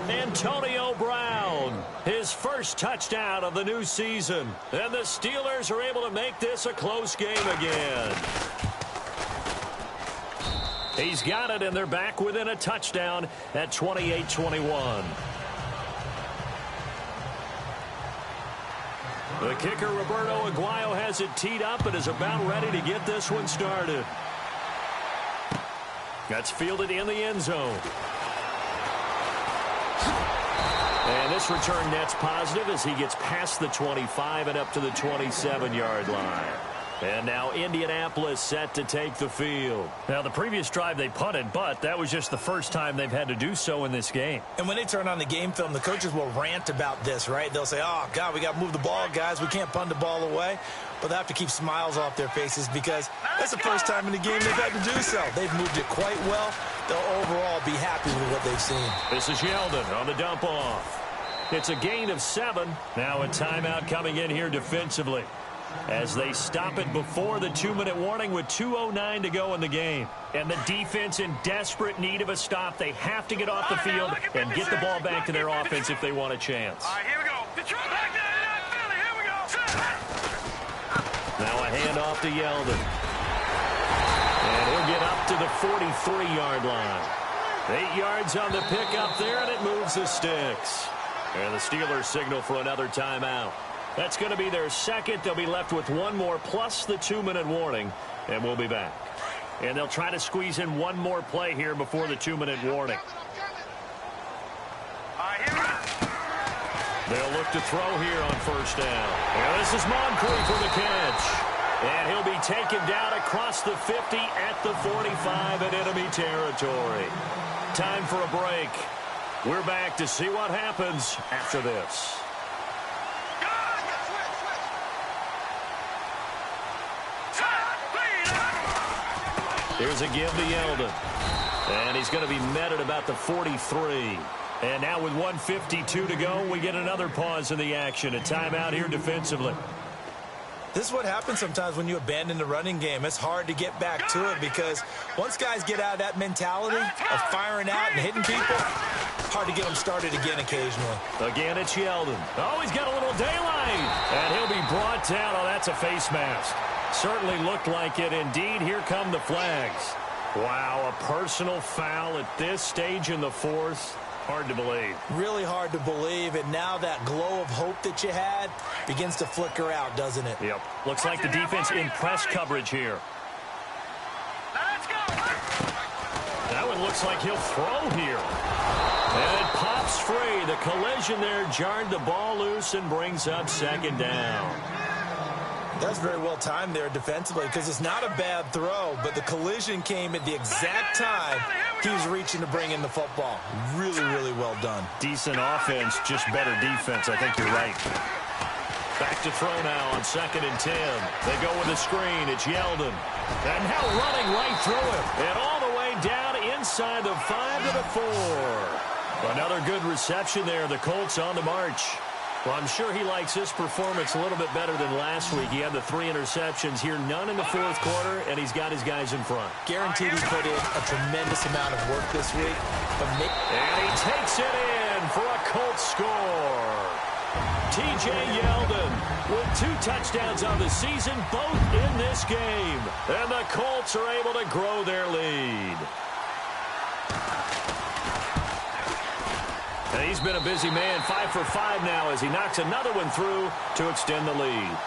Antonio Brown, his first touchdown of the new season. And the Steelers are able to make this a close game again. He's got it, and they're back within a touchdown at 28-21. The kicker, Roberto Aguayo, has it teed up and is about ready to get this one started. That's fielded in the end zone. And this return net's positive as he gets past the 25 and up to the 27-yard line. And now Indianapolis set to take the field. Now, the previous drive they punted, but that was just the first time they've had to do so in this game. And when they turn on the game film, the coaches will rant about this, right? They'll say, oh, God, we got to move the ball, guys. We can't punt the ball away. But they have to keep smiles off their faces because that's the first time in the game they've had to do so. They've moved it quite well. They'll overall be happy with what they've seen. This is Yeldon on the dump off. It's a gain of 7. Now a timeout coming in here defensively, as they stop it before the 2-minute warning with 2:09 to go in the game. And the defense in desperate need of a stop. They have to get off the field and get the ball back to their offense if they want a chance. All right, here we go. Detroit back there. Philly, here we go. Now a handoff to Yeldon. And he'll get up to the 43-yard line. 8 yards on the pickup there, and it moves the sticks. And the Steelers signal for another timeout. That's going to be their second. They'll be left with one more plus the 2-minute warning, and we'll be back. And they'll try to squeeze in one more play here before the 2-minute warning. They'll look to throw here on first down. And this is Moncrief for the catch. And he'll be taken down across the 50 at the 45 in enemy territory. Time for a break. We're back to see what happens after this. Here's a give to Yeldon. And he's going to be met at about the 43. And now with 1:52 to go, we get another pause in the action. A timeout here defensively. This is what happens sometimes when you abandon the running game. It's hard to get back to it because once guys get out of that mentality of firing out and hitting people, hard to get them started again occasionally. Again, it's Yeldon. Oh, he's got a little daylight. And he'll be brought down. Oh, that's a face mask. Certainly looked like it. Indeed, here come the flags. Wow, a personal foul at this stage in the fourth. Hard to believe. Really hard to believe, and now that glow of hope that you had begins to flicker out, doesn't it? Yep. Looks like the defense in press coverage here. That one looks like he'll throw here. And it pops free. The collision there jarred the ball loose and brings up second down. That's very well timed there defensively because it's not a bad throw, but the collision came at the exact time he was reaching to bring in the football. Really, really well done. Decent offense, just better defense. I think you're right. Back to throw now on 2nd and 10. They go with a screen. It's Yeldon. And now running right through it. And all the way down inside the 5 to the 4. Another good reception there. The Colts on the march. Well, I'm sure he likes his performance a little bit better than last week. He had the 3 interceptions here, none in the fourth quarter, and he's got his guys in front. Guaranteed he put in a tremendous amount of work this week. And he takes it in for a Colts score. T.J. Yeldon with 2 touchdowns on the season, both in this game. And the Colts are able to grow their lead. And he's been a busy man, 5 for 5 now as he knocks another one through to extend the lead.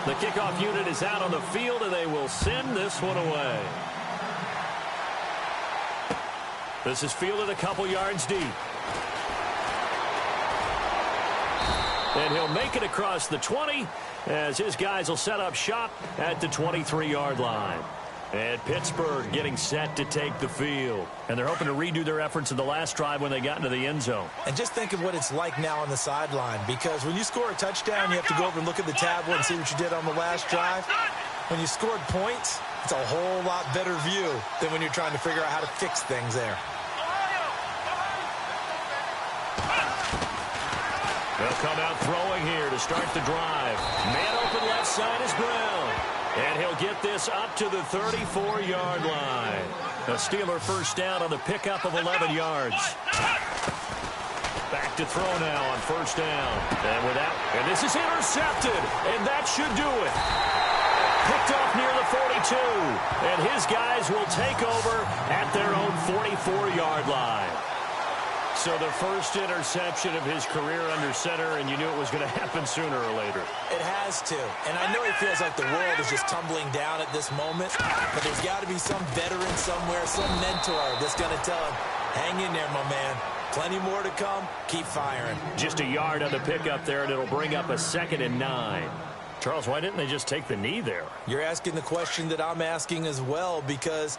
The kickoff unit is out on the field, and they will send this one away. This is fielded a couple yards deep. And he'll make it across the 20 as his guys will set up shop at the 23-yard line. And Pittsburgh getting set to take the field. And they're hoping to redo their efforts in the last drive when they got into the end zone. And just think of what it's like now on the sideline, because when you score a touchdown, you have to go over and look at the tablet and see what you did on the last drive. When you scored points, it's a whole lot better view than when you're trying to figure out how to fix things there. They'll come out throwing here to start the drive. Man open side is Brown. And he'll get this up to the 34-yard line. A Steeler first down on the pickup of 11 yards. Back to throw now on first down. And this is intercepted. And that should do it. Picked off near the 42. And his guys will take over at their own 44-yard line. So the first interception of his career under center, and you knew it was going to happen sooner or later. It has to. And I know he feels like the world is just tumbling down at this moment, but there's got to be some veteran somewhere, some mentor that's going to tell him, hang in there, my man. Plenty more to come. Keep firing. Just a yard on the pickup there, and it'll bring up a 2nd and 9. Charles, why didn't they just take the knee there? You're asking the question that I'm asking as well, because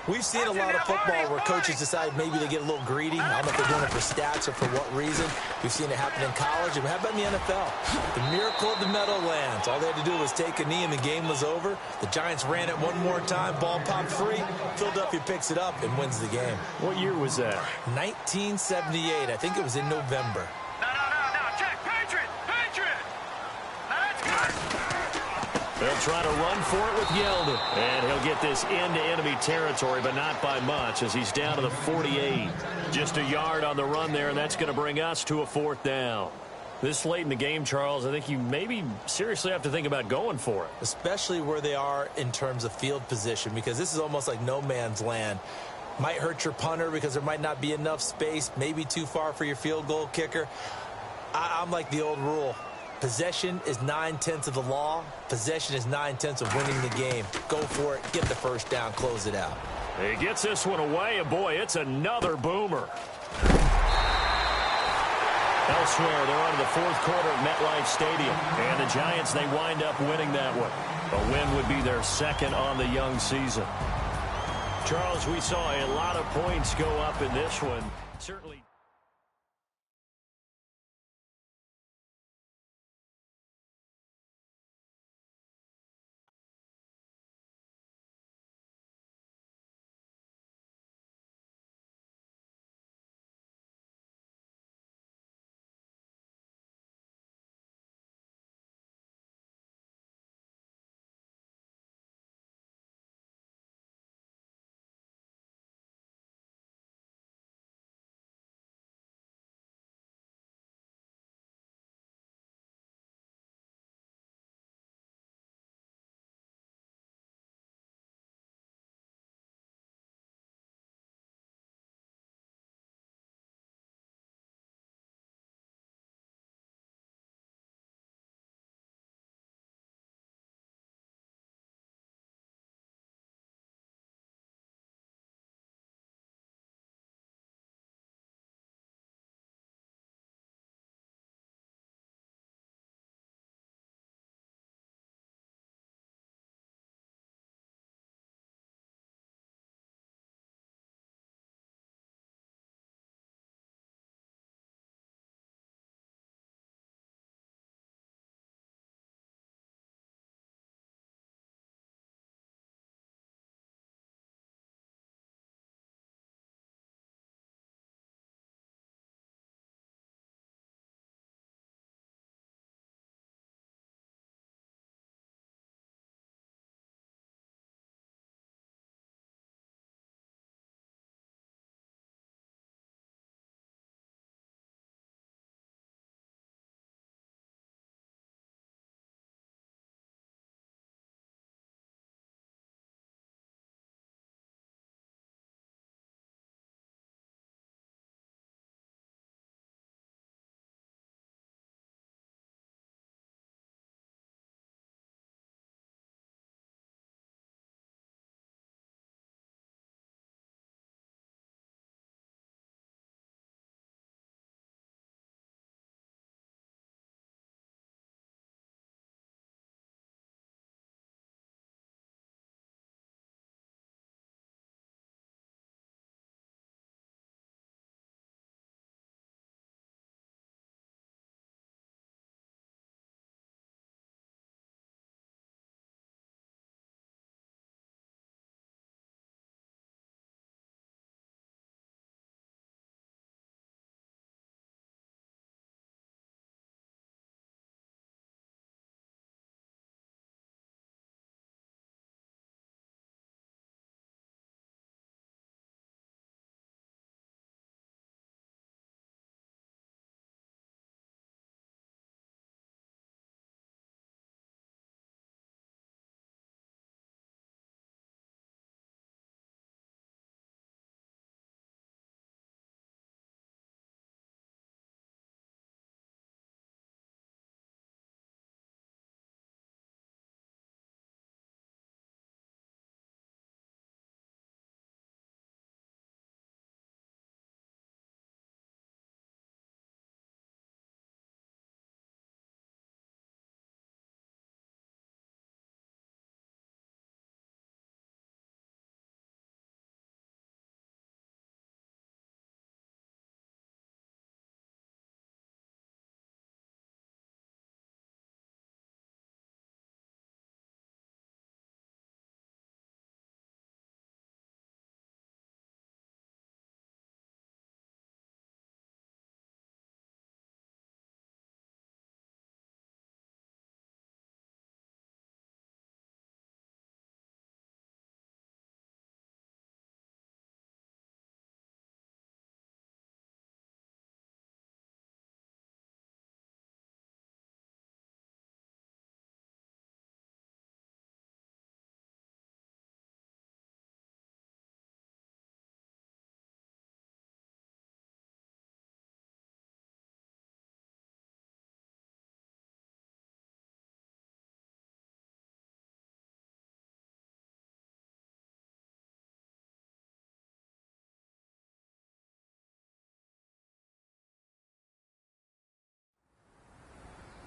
we've seen a lot of football where coaches decide maybe they get a little greedy. I don't know if they're doing it for stats or for what reason. We've seen it happen in college. And how about in the NFL? The miracle of the Meadowlands. All they had to do was take a knee and the game was over. The Giants ran it one more time. Ball popped free. Philadelphia picks it up and wins the game. What year was that? 1978. I think it was in November. No, check. Patriot. Now that's good. They'll try to run for it with Yeldon. And he'll get this into enemy territory, but not by much as he's down to the 48. Just a yard on the run there, and that's going to bring us to a 4th down. This late in the game, Charles, I think you maybe seriously have to think about going for it. Especially where they are in terms of field position, because this is almost like no man's land. Might hurt your punter because there might not be enough space, maybe too far for your field goal kicker. I'm like the old rule. Possession is 9/10 of the law. Possession is 9/10 of winning the game. Go for it. Get the first down. Close it out. He gets this one away, and boy, it's another boomer. Elsewhere, they're on to the 4th quarter at MetLife Stadium. And the Giants, they wind up winning that one. A win would be their 2nd on the young season. Charles, we saw a lot of points go up in this one. Certainly.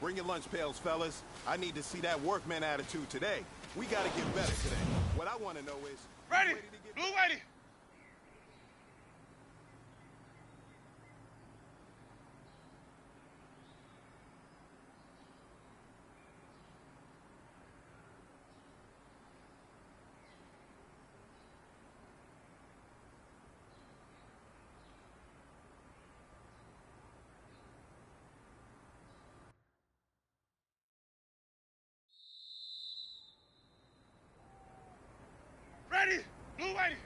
Bring your lunch pails, fellas. I need to see that workman attitude today. We got to get better today. What I want to know is... Ready? Blue ready. Ready? Blue ready.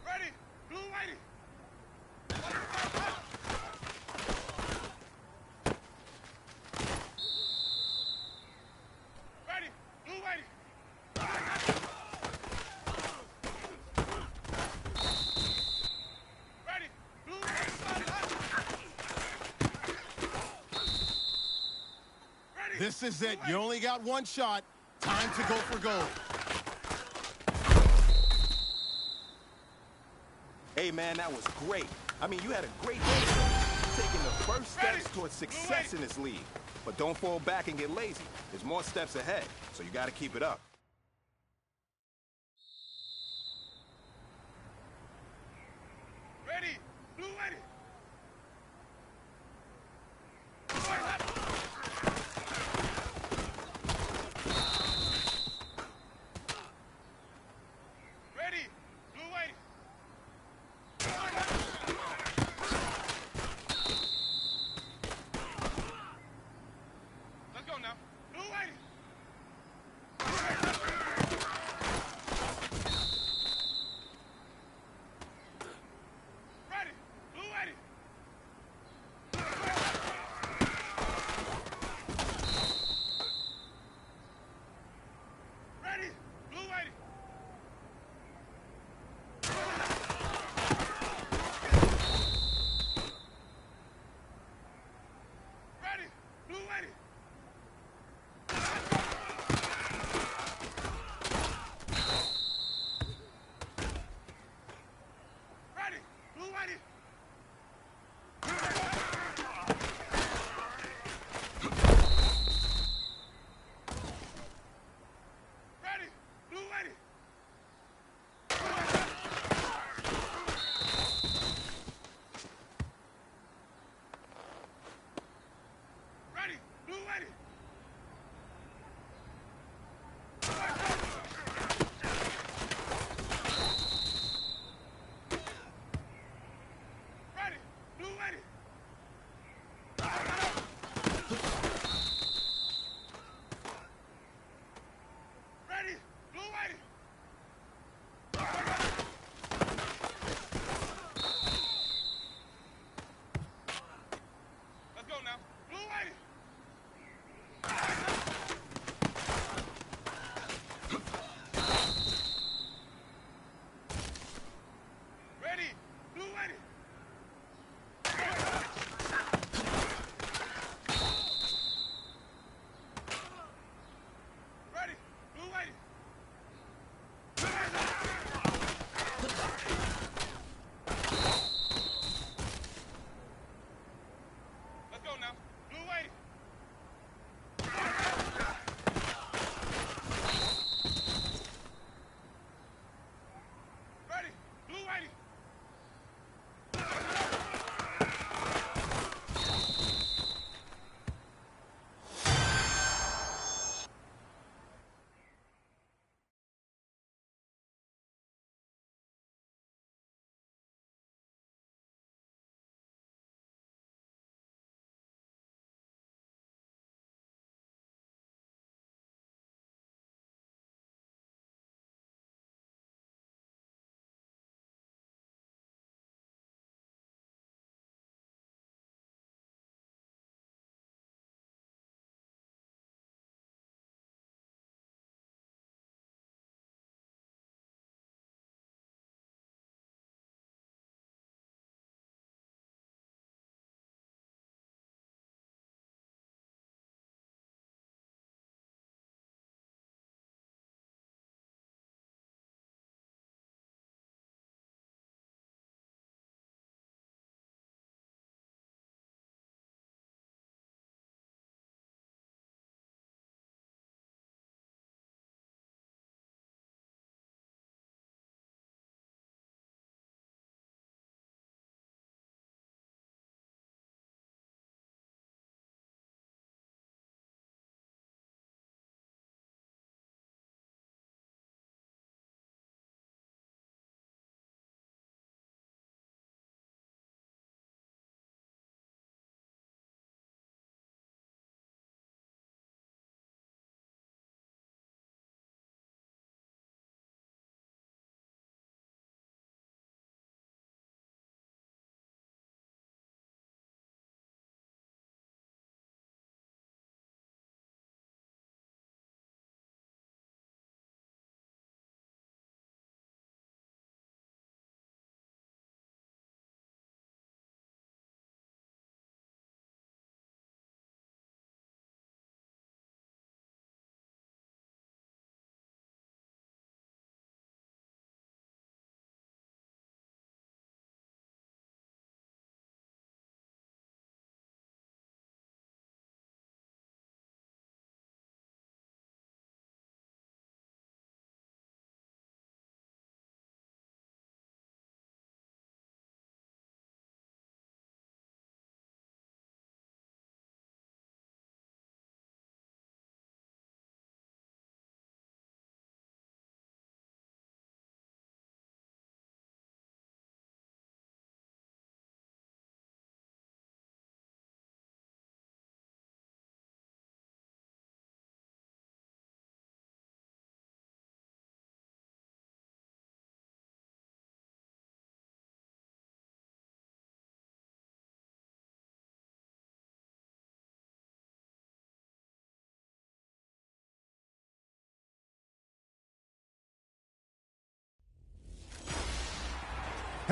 Ready? Blue ready. Ready? Blue ready. Ready? Blue ready. This is it. You only got one shot. Time to go for goal. Hey, man, that was great. I mean, you had a great day today. Taking the first steps towards success in this league. But don't fall back and get lazy. There's more steps ahead, so you got to keep it up. Ready? Blue ready. Ready? Blue ready. Let's go now. Blue ready.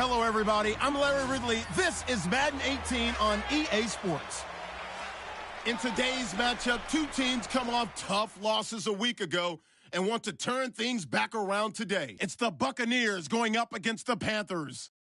Hello, everybody. I'm Larry Ridley. This is Madden 18 on EA Sports. In today's matchup, two teams come off tough losses a week ago and want to turn things back around today. It's the Buccaneers going up against the Panthers.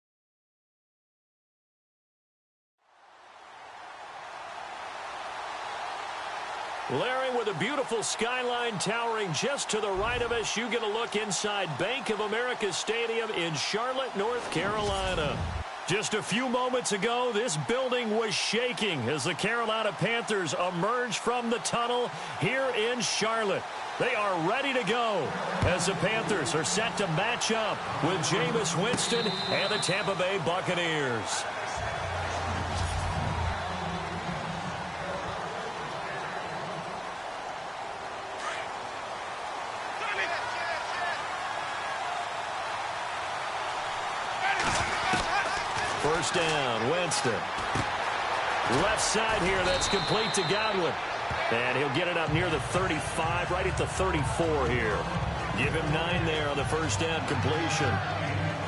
Larry, with a beautiful skyline towering just to the right of us, you get a look inside Bank of America Stadium in Charlotte, North Carolina. Just a few moments ago, this building was shaking as the Carolina Panthers emerged from the tunnel here in Charlotte. They are ready to go as the Panthers are set to match up with Jameis Winston and the Tampa Bay Buccaneers. First down, Winston. Left side here, that's complete to Godwin. And he'll get it up near the 35, right at the 34 here. Give him 9 there on the first down completion.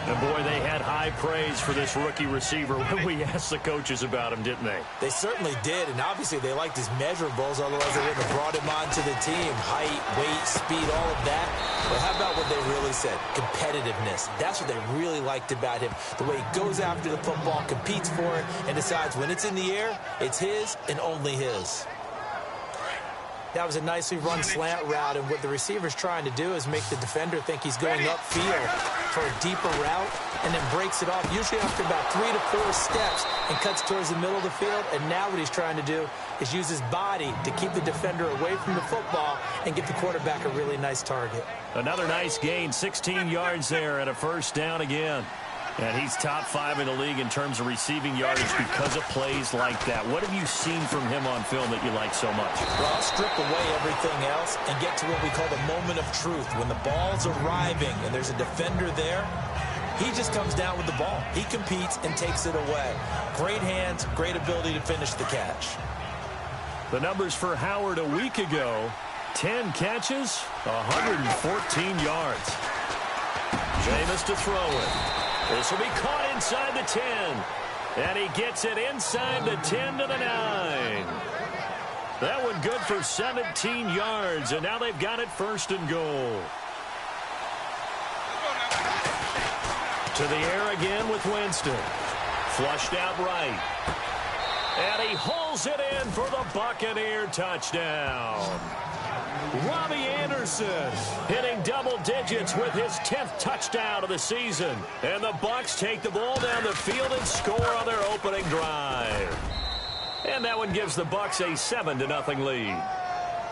And boy, they had high praise for this rookie receiver when we asked the coaches about him, didn't they? They certainly did, and obviously they liked his measurables, otherwise they wouldn't have brought him onto the team. Height, weight, speed, all of that. But how about what they really said? Competitiveness. That's what they really liked about him. The way he goes after the football, competes for it, and decides when it's in the air, it's his and only his. That was a nicely run slant route, and what the receiver's trying to do is make the defender think he's going upfield for a deeper route and then breaks it off, usually after about 3 to 4 steps, and cuts towards the middle of the field. And now what he's trying to do is use his body to keep the defender away from the football and get the quarterback a really nice target. Another nice gain, 16 yards there and a first down again. And he's top 5 in the league in terms of receiving yardage because of plays like that. What have you seen from him on film that you like so much? Well, strip away everything else and get to what we call the moment of truth. When the ball's arriving and there's a defender there, he just comes down with the ball. He competes and takes it away. Great hands, great ability to finish the catch. The numbers for Howard a week ago, 10 catches, 114 yards. Jameis to throw it. This will be caught inside the 10. And he gets it inside the 10 to the 9. That one good for 17 yards. And now they've got it first and goal. To the air again with Winston. Flushed out right. And he hauls it in for the Buccaneer touchdown. Robbie Anderson hitting double digits with his 10th touchdown of the season. And the Bucs take the ball down the field and score on their opening drive. And that one gives the Bucs a 7-0 lead.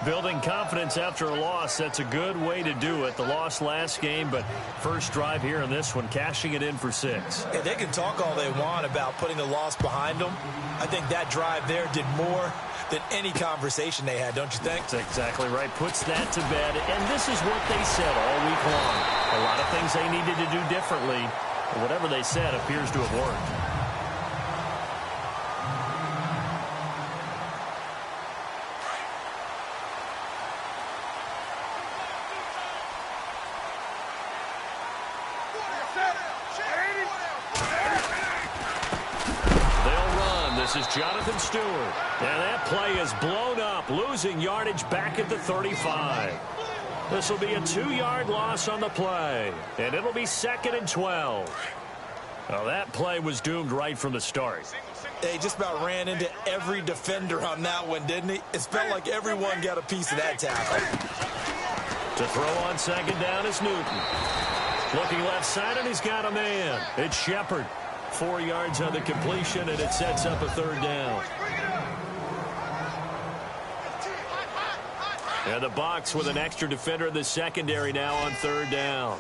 Building confidence after a loss, that's a good way to do it. The loss last game, but first drive here in this one, cashing it in for 6. Yeah, they can talk all they want about putting the loss behind them. I think that drive there did more than any conversation they had, don't you think? That's exactly right. Puts that to bed. And this is what they said all week long. A lot of things they needed to do differently. Whatever they said appears to have worked. This is Jonathan Stewart. And that play is blown up, losing yardage back at the 35. This will be a 2-yard loss on the play. And it'll be 2nd and 12. Well, that play was doomed right from the start. He just about ran into every defender on that one, didn't he? It felt like everyone got a piece of that tackle. To throw on 2nd down is Newton. Looking left side, and he's got a man. It's Shepard. 4 yards on the completion, and it sets up a 3rd down. And the Bucs with an extra defender in the secondary now on 3rd down.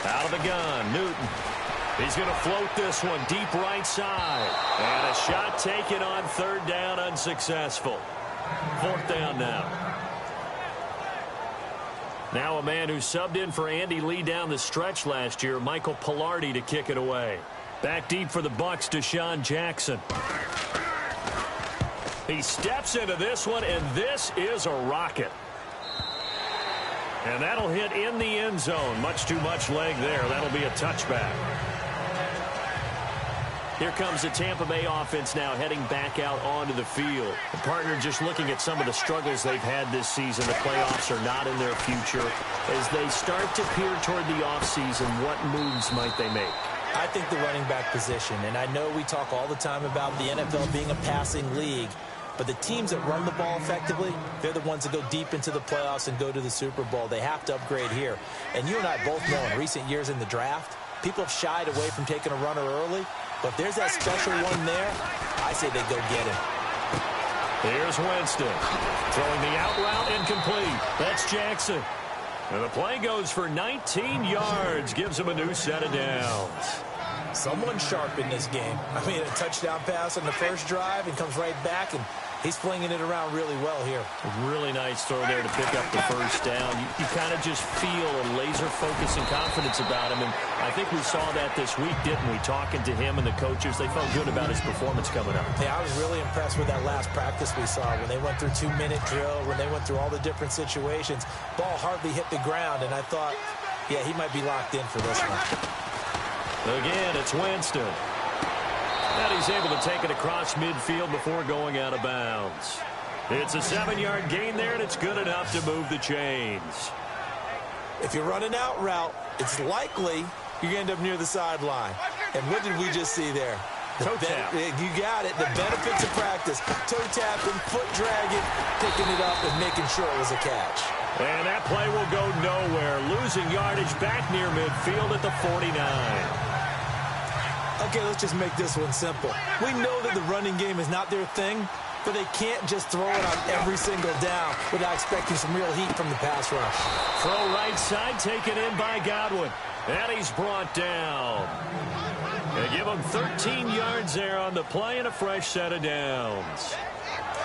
Out of the gun, Newton. He's going to float this one deep right side. And a shot taken on 3rd down, unsuccessful. 4th down now. Now a man who subbed in for Andy Lee down the stretch last year, Michael Pilardi, to kick it away. Back deep for the Bucs, Deshaun Jackson. He steps into this one, and this is a rocket. And that'll hit in the end zone. Much too much leg there. That'll be a touchback. Here comes the Tampa Bay offense now heading back out onto the field. The partner just looking at some of the struggles they've had this season. The playoffs are not in their future. As they start to peer toward the offseason, what moves might they make? I think the running back position, and I know we talk all the time about the NFL being a passing league, but the teams that run the ball effectively, they're the ones that go deep into the playoffs and go to the Super Bowl. They have to upgrade here. And you and I both know in recent years in the draft, people have shied away from taking a runner early. But if there's that special one there, I say they go get him. Here's Winston. Throwing the out route incomplete. That's Jackson. And the play goes for 19 yards. Gives him a new set of downs. Someone sharp in this game. I mean, a touchdown pass on the first drive and comes right back, and he's flinging it around really well here. Really nice throw there to pick up the first down. You kind of just feel a laser focus and confidence about him, and I think we saw that this week, didn't we? Talking to him and the coaches, they felt good about his performance coming up. Yeah, I was really impressed with that last practice we saw when they went through 2-minute drill, when they went through all the different situations. Ball hardly hit the ground, and I thought, yeah, he might be locked in for this one. Again, it's Winston. And he's able to take it across midfield before going out of bounds. It's a 7-yard gain there, and it's good enough to move the chains. If you run an out route, it's likely you're going to end up near the sideline. And what did we just see there? Toe tap. You got it. The benefits of practice. Toe tapping, foot dragging, picking it up, and making sure it was a catch. And that play will go nowhere. Losing yardage back near midfield at the 49. Okay, let's just make this one simple. We know that the running game is not their thing, but they can't just throw it on every single down without expecting some real heat from the pass rush. Throw right side, taken in by Godwin. And he's brought down. They give him 13 yards there on the play and a fresh set of downs.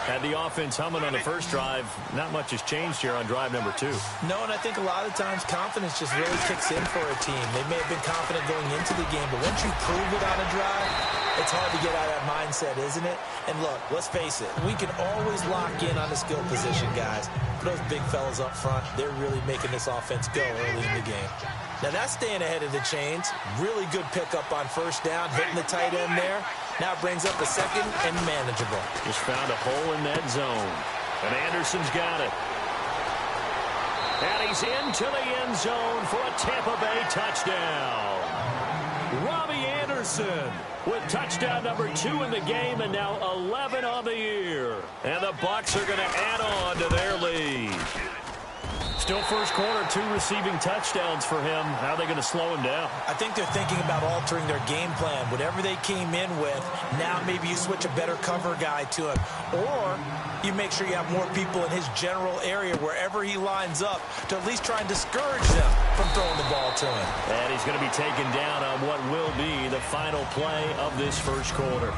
Had the offense humming on the first drive. Not much has changed here on drive number 2. No, and I think a lot of times confidence just really kicks in for a team. They may have been confident going into the game, but once you prove it on a drive, it's hard to get out of that mindset, isn't it? And look, let's face it, we can always lock in on the skill position, guys. But those big fellas up front, they're really making this offense go early in the game. Now, that's staying ahead of the chains. Really good pickup on first down, hitting the tight end there. Now brings up a second and manageable. Just found a hole in that zone. And Anderson's got it. And he's into the end zone for a Tampa Bay touchdown. Robbie Anderson with touchdown number 2 in the game and now 11 on the year. And the Bucs are going to add on to their lead. Still first quarter, 2 receiving touchdowns for him. How are they going to slow him down? I think they're thinking about altering their game plan. Whatever they came in with, now maybe you switch a better cover guy to him. Or you make sure you have more people in his general area wherever he lines up to at least try and discourage them from throwing the ball to him. And he's going to be taken down on what will be the final play of this first quarter.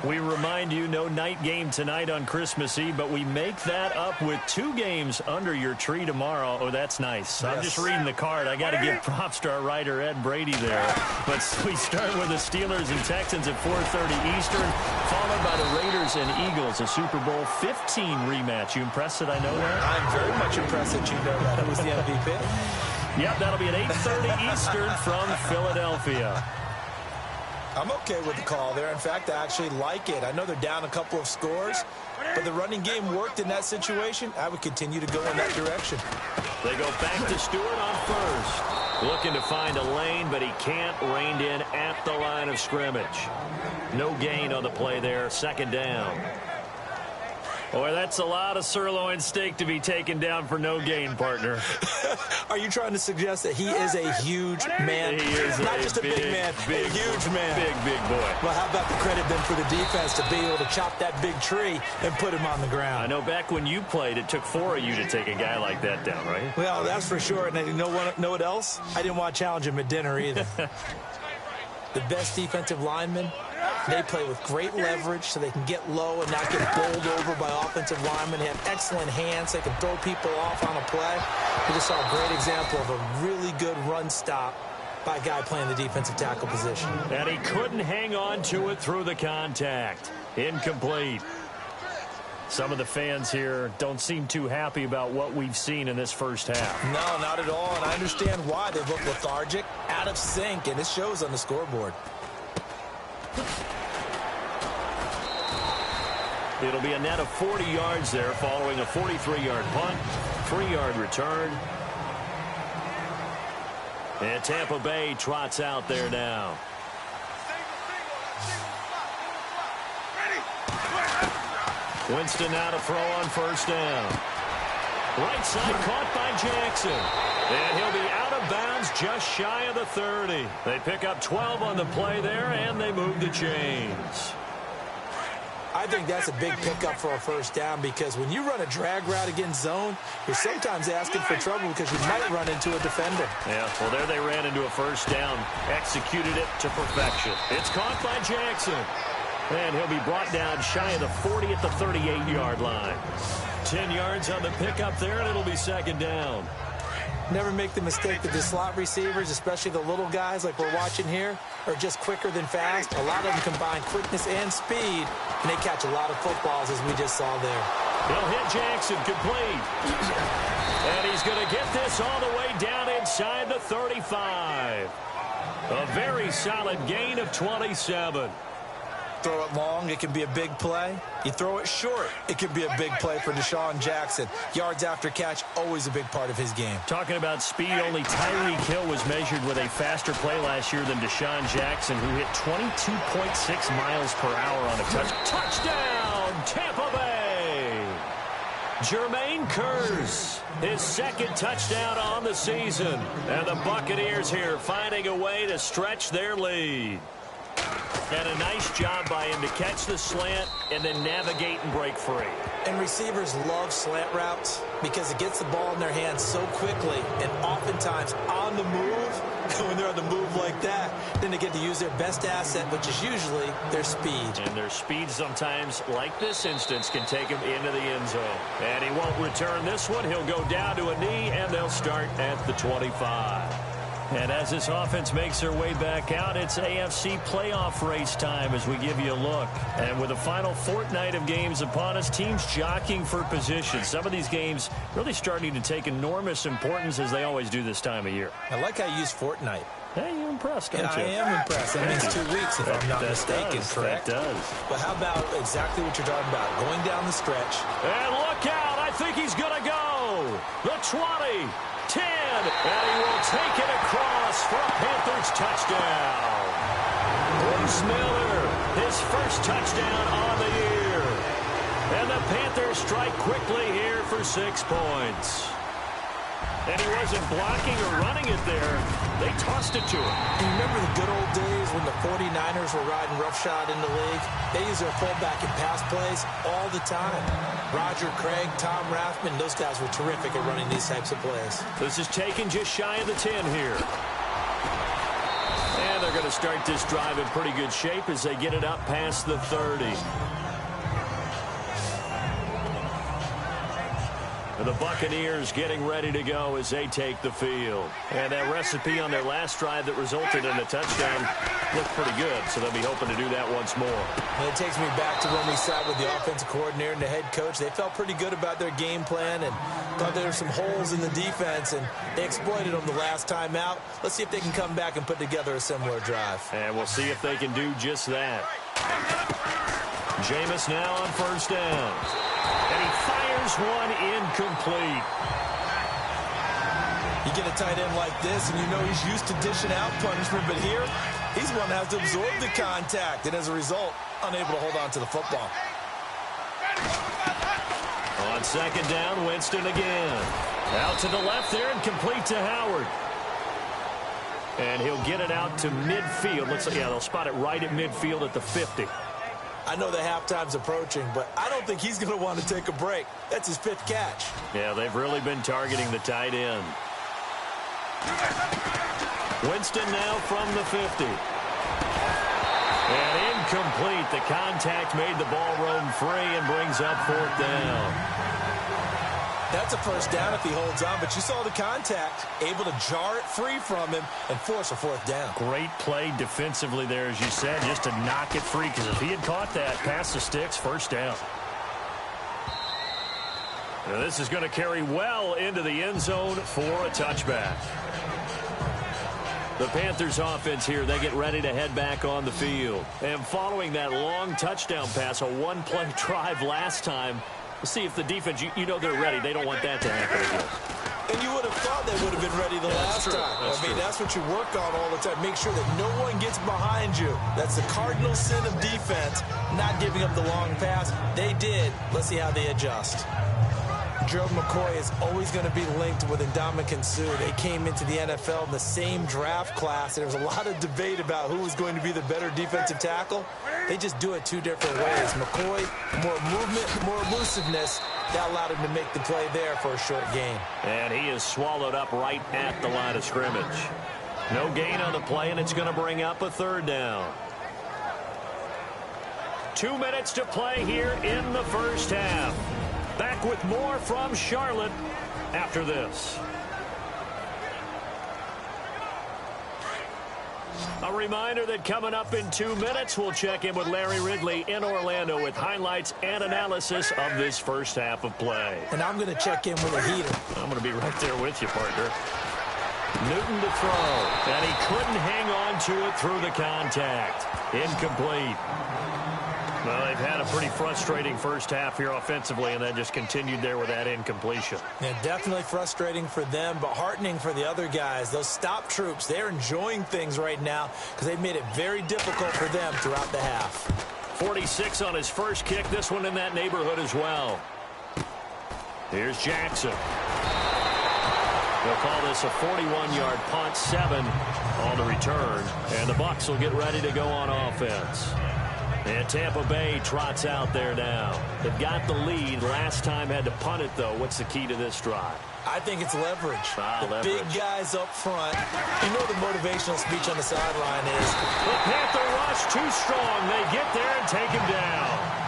We remind you, no night game tonight on Christmas Eve, but we make that up with 2 games under your tree tomorrow. Oh, that's nice. Yes. I'm just reading the card. I got to give props to our writer, Ed Brady, there. But we start with the Steelers and Texans at 4:30 Eastern, followed by the Raiders and Eagles, a Super Bowl 15 rematch. You impressed that I know that? I'm very much impressed that you know that. It was the MVP. Yep, that'll be at 8:30 Eastern from Philadelphia. I'm okay with the call there. In fact, I actually like it. I know they're down a couple of scores, but the running game worked in that situation. I would continue to go in that direction. They go back to Stewart on first. Looking to find a lane, but he can't. Reined in at the line of scrimmage. No gain on the play there. Second down. Boy, that's a lot of sirloin steak to be taken down for no gain, partner. Are you trying to suggest that he is a huge man? He is not just a big man, a huge man. Big boy. Well, how about the credit then for the defense to be able to chop that big tree and put him on the ground? I know back when you played, it took 4 of you to take a guy like that down, right? Well, that's for sure. And you know what else? I didn't want to challenge him at dinner either. The best defensive linemen, they play with great leverage so they can get low and not get bowled over by offensive linemen. They have excellent hands. They can throw people off on a play. We just saw a great example of a really good run stop by a guy playing the defensive tackle position. And he couldn't hang on to it through the contact. Incomplete. Some of the fans here don't seem too happy about what we've seen in this first half. No, not at all, and I understand why. They look lethargic, out of sync, and it shows on the scoreboard. It'll be a net of 40 yards there following a 43-yard punt, 3-yard return. And Tampa Bay trots out there now. Winston now to throw on first down. Right side caught by Jackson. And he'll be out of bounds just shy of the 30. They pick up 12 on the play there, and they move the chains. I think that's a big pickup for a first down because when you run a drag route against zone, you're sometimes asking for trouble because you might run into a defender. Yeah, well, there they ran into a first down, executed it to perfection. It's caught by Jackson. And he'll be brought down shy of the 40 at the 38-yard line. 10 yards on the pickup there, and it'll be second down. Never make the mistake that the slot receivers, especially the little guys like we're watching here, are just quicker than fast. A lot of them combine quickness and speed, and they catch a lot of footballs, as we just saw there. He'll hit Jackson, complete. And he's going to get this all the way down inside the 35. A very solid gain of 27. Throw it long, it can be a big play. You throw it short, it can be a big play for Deshaun Jackson. Yards after catch, always a big part of his game. Talking about speed, only Tyreek Hill was measured with a faster play last year than Deshaun Jackson, who hit 22.6 miles per hour on a touchdown, Tampa Bay. Jermaine Kearse, his second touchdown on the season. And the Buccaneers here finding a way to stretch their lead. And a nice job by him to catch the slant and then navigate and break free. And receivers love slant routes because it gets the ball in their hands so quickly and oftentimes on the move. When they're on the move like that, then they get to use their best asset, which is usually their speed. And their speed sometimes, like this instance, can take him into the end zone. And he won't return this one. He'll go down to a knee, and they'll start at the 25. And as this offense makes their way back out, it's AFC playoff race time as we give you a look. And with the final fortnight of games upon us, teams jockeying for position. Some of these games really starting to take enormous importance as they always do this time of year. I like how you use fortnight. Hey, you're impressed, aren't you? I am impressed. That means 2 weeks, if I'm not mistaken, correct? That does. But how about exactly what you're talking about? Going down the stretch. And look out. I think he's going to go. The 20. 10, and he will take it across for a Panthers touchdown. Bruce Miller, his first touchdown on the year. And the Panthers strike quickly here for 6 points. And he wasn't blocking or running it there. They tossed it to him. You remember the good old days when the 49ers were riding roughshod in the league? They used their fullback in pass plays all the time. Roger Craig, Tom Rathman, those guys were terrific at running these types of plays. This is taken just shy of the 10 here. And they're going to start this drive in pretty good shape as they get it up past the 30. The Buccaneers getting ready to go as they take the field. And that recipe on their last drive that resulted in a touchdown looked pretty good, so they'll be hoping to do that once more. And it takes me back to when we sat with the offensive coordinator and the head coach. They felt pretty good about their game plan and thought there were some holes in the defense, and they exploited them the last time out. Let's see if they can come back and put together a similar drive. And we'll see if they can do just that. Jameis now on first down. And he fires one incomplete. You get a tight end like this, and you know he's used to dishing out punishment, but here, he's one that has to absorb the contact, and as a result, unable to hold on to the football. On second down, Winston again. Out to the left there and complete to Howard. And he'll get it out to midfield. Looks like, yeah, they'll spot it right at midfield at the 50. I know the halftime's approaching, but I don't think he's going to want to take a break. That's his 5th catch. Yeah, they've really been targeting the tight end. Winston now from the 50. And incomplete. The contact made the ball roam free and brings up 4th down. That's a first down if he holds on, but you saw the contact, able to jar it free from him and force a 4th down. Great play defensively there, as you said, just to knock it free, because if he had caught that, past the sticks, first down. And this is going to carry well into the end zone for a touchback. The Panthers offense here, they get ready to head back on the field. And following that long touchdown pass, a one-play drive last time, we'll see if the defense, you know they're ready. They don't want that to happen again. And you would have thought they would have been ready the last time. That's what you work on all the time. Make sure that no one gets behind you. That's the cardinal sin of defense, not giving up the long pass. They did. Let's see how they adjust. Gerald McCoy is always going to be linked with Ndamukong Suh. They came into the NFL in the same draft class. There was a lot of debate about who was going to be the better defensive tackle. They just do it two different ways. McCoy, more movement, more elusiveness. That allowed him to make the play there for a short gain. And he is swallowed up right at the line of scrimmage. No gain on the play, and it's going to bring up a third down. 2 minutes to play here in the first half. Back with more from Charlotte after this. A reminder that coming up in 2 minutes, we'll check in with Larry Ridley in Orlando with highlights and analysis of this first half of play. And I'm going to check in with a heater. I'm going to be right there with you, partner. Newton to throw, and he couldn't hang on to it through the contact. Incomplete. Well, they've had a pretty frustrating first half here offensively, and then just continued there with that incompletion. Yeah, definitely frustrating for them, but heartening for the other guys. Those stop troops, they're enjoying things right now because they've made it very difficult for them throughout the half. 46 on his first kick. This one in that neighborhood as well. Here's Jackson. They'll call this a 41-yard punt, 7 on the return, and the Bucs will get ready to go on offense. And Tampa Bay trots out there now. They've got the lead. Last time had to punt it, though. What's the key to this drive? I think it's leverage. Leverage. Big guys up front. You know the motivational speech on the sideline is, the Panther rush too strong. They get there and take him down.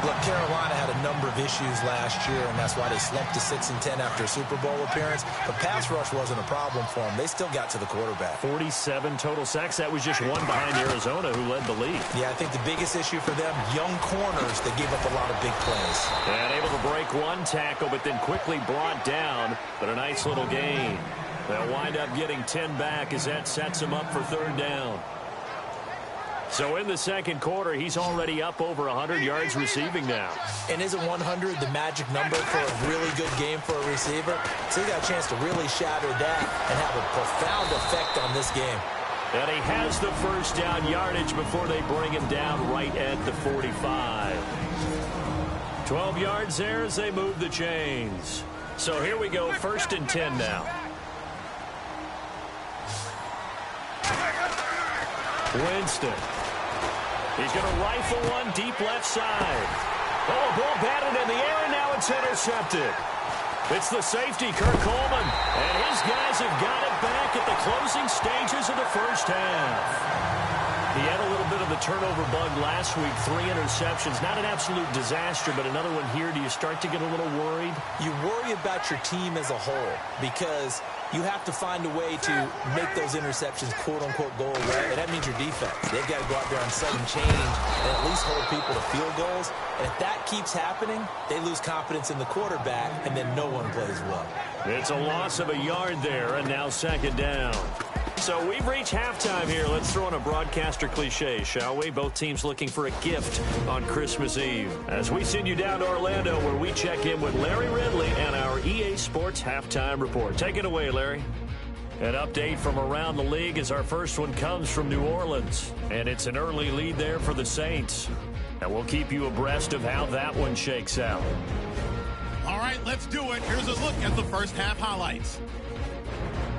look, Carolina had a number of issues last year, and that's why they slumped to 6-10 after a Super Bowl appearance. But pass rush wasn't a problem for them. They still got to the quarterback. 47 total sacks. That was just one behind Arizona, who led the league. Yeah, I think the biggest issue for them, young corners that gave up a lot of big plays. And able to break one tackle, but then quickly brought down. But a nice little gain. They'll wind up getting 10 back as that sets them up for third down. So in the second quarter, he's already up over 100 yards receiving now. And isn't 100 the magic number for a really good game for a receiver? So he got a chance to really shatter that and have a profound effect on this game. And he has the first down yardage before they bring him down right at the 45. 12 yards there as they move the chains. So here we go, 1st and 10 now. Winston. He's going to rifle one deep left side. Oh, ball batted in the air, and now it's intercepted. It's the safety, Kurt Coleman. And his guys have got it back at the closing stages of the first half. He had a little bit of a turnover bug last week, 3 interceptions. Not an absolute disaster, but another one here. Do you start to get a little worried? You worry about your team as a whole because you have to find a way to make those interceptions, quote-unquote, go away. And that means your defense. They've got to go out there and sudden change and at least hold people to field goals. And if that keeps happening, they lose confidence in the quarterback, and then no one plays well. It's a loss of a yard there, and now 2nd down. So we've reached halftime here. Let's throw in a broadcaster cliche, shall we? Both teams looking for a gift on Christmas Eve. As we send you down to Orlando, where we check in with Larry Ridley and our EA Sports Halftime Report. Take it away, Larry. An update from around the league as our first one comes from New Orleans. And it's an early lead there for the Saints. And we'll keep you abreast of how that one shakes out. All right, let's do it. Here's a look at the first half highlights.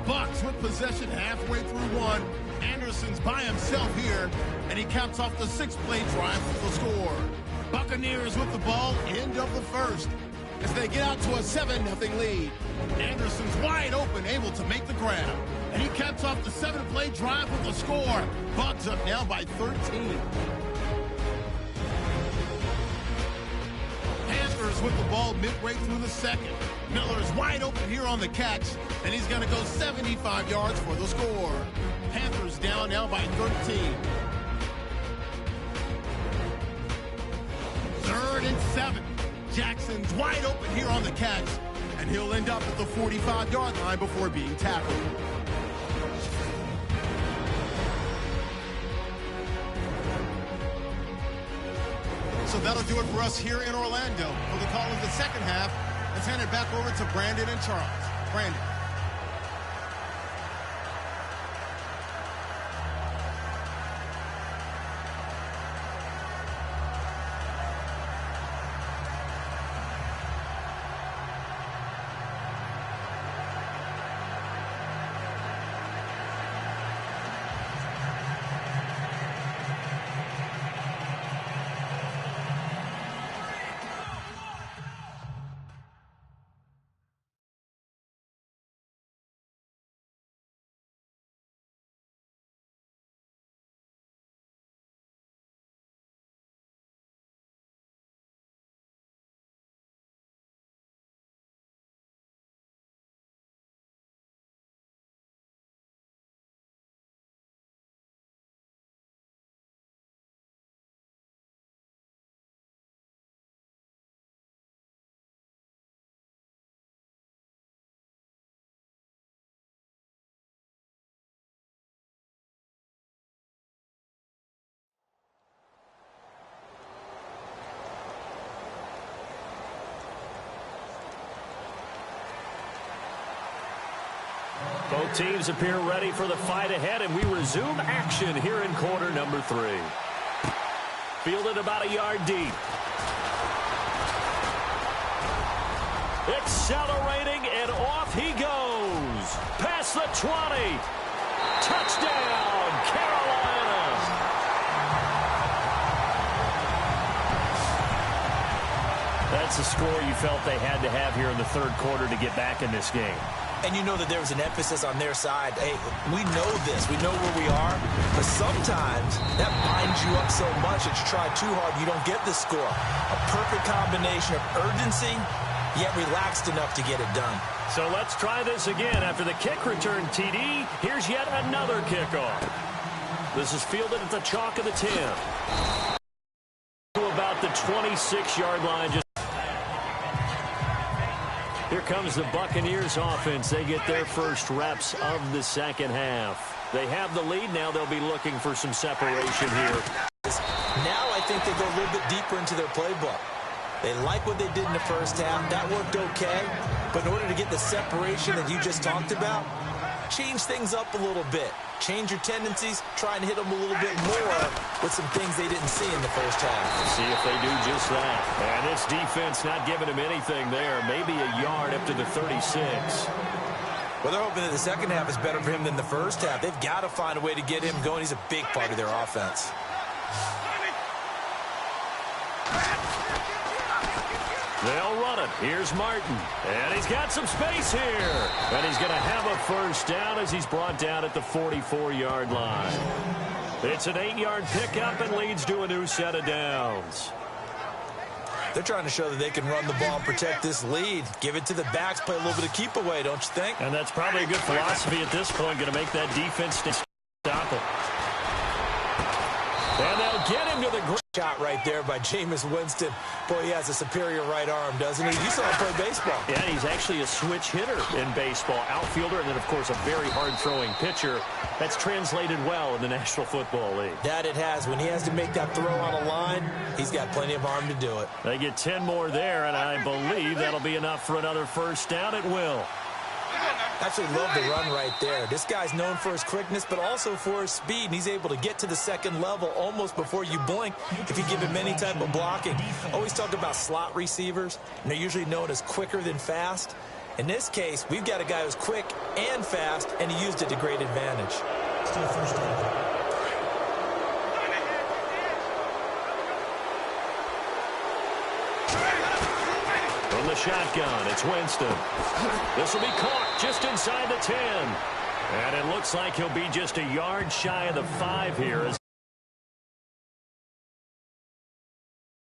Bucs with possession halfway through one. Anderson's by himself here, and he caps off the 6-play drive with the score. Buccaneers with the ball, end of the first, as they get out to a 7-0 lead. Anderson's wide open, able to make the grab, and he caps off the 7-play drive with the score. Bucs up now by 13. Panthers with the ball midway through the second. Miller's wide open here on the catch, and he's going to go 75 yards for the score. Panthers down now by 13. 3rd and 7. Jackson's wide open here on the catch, and he'll end up at the 45-yard line before being tackled. So that'll do it for us here in Orlando. For the call of the second half, let's hand it back over to Brandon and Charles. Brandon. Both teams appear ready for the fight ahead, and we resume action here in quarter number 3. Fielded about a yard deep. Accelerating, and off he goes. Past the 20. Touchdown, Carolina. That's the score you felt they had to have here in the third quarter to get back in this game. And you know that there was an emphasis on their side. Hey, we know this. We know where we are. But sometimes that binds you up so much that you try too hard, you don't get the score. A perfect combination of urgency, yet relaxed enough to get it done. So let's try this again. After the kick return TD, here's yet another kickoff. This is fielded at the chalk of the 10. To about the 26-yard line. Here comes the Buccaneers offense. They get their first reps of the second half. They have the lead. Now they'll be looking for some separation here. Now I think they go a little bit deeper into their playbook. They like what they did in the first half. That worked okay. But in order to get the separation that you just talked about, change things up a little bit. Change your tendencies. Try and hit them a little bit more with some things they didn't see in the first half. See if they do just that. And this defense not giving him anything there. Maybe a yard up to the 36. Well, they're hoping that the second half is better for him than the first half. They've got to find a way to get him going. He's a big part of their offense. They'll run it. Here's Martin. And he's got some space here. And he's going to have a first down as he's brought down at the 44-yard line. It's an 8-yard pickup and leads to a new set of downs. They're trying to show that they can run the ball and protect this lead. Give it to the backs, play a little bit of keep away, don't you think? And that's probably a good philosophy at this point. Going to make that defense stop it. And they'll get him to the ground. Shot right there by Jameis Winston. Boy, he has a superior right arm, doesn't he? You saw him play baseball. Yeah, he's actually a switch hitter in baseball. Outfielder, and then, of course, a very hard-throwing pitcher. That's translated well in the National Football League. That it has. When he has to make that throw on a line, he's got plenty of arm to do it. They get 10 more there, and I believe that'll be enough for another first down. It will. Absolutely love the run right there. This guy's known for his quickness, but also for his speed. And he's able to get to the second level almost before you blink if you give him any type of blocking. Always talk about slot receivers, and they're usually known as quicker than fast. In this case, we've got a guy who's quick and fast, and he used it to great advantage. Still first down. From the shotgun, it's Winston. This will be caught just inside the 10. And it looks like he'll be just a yard shy of the 5 here.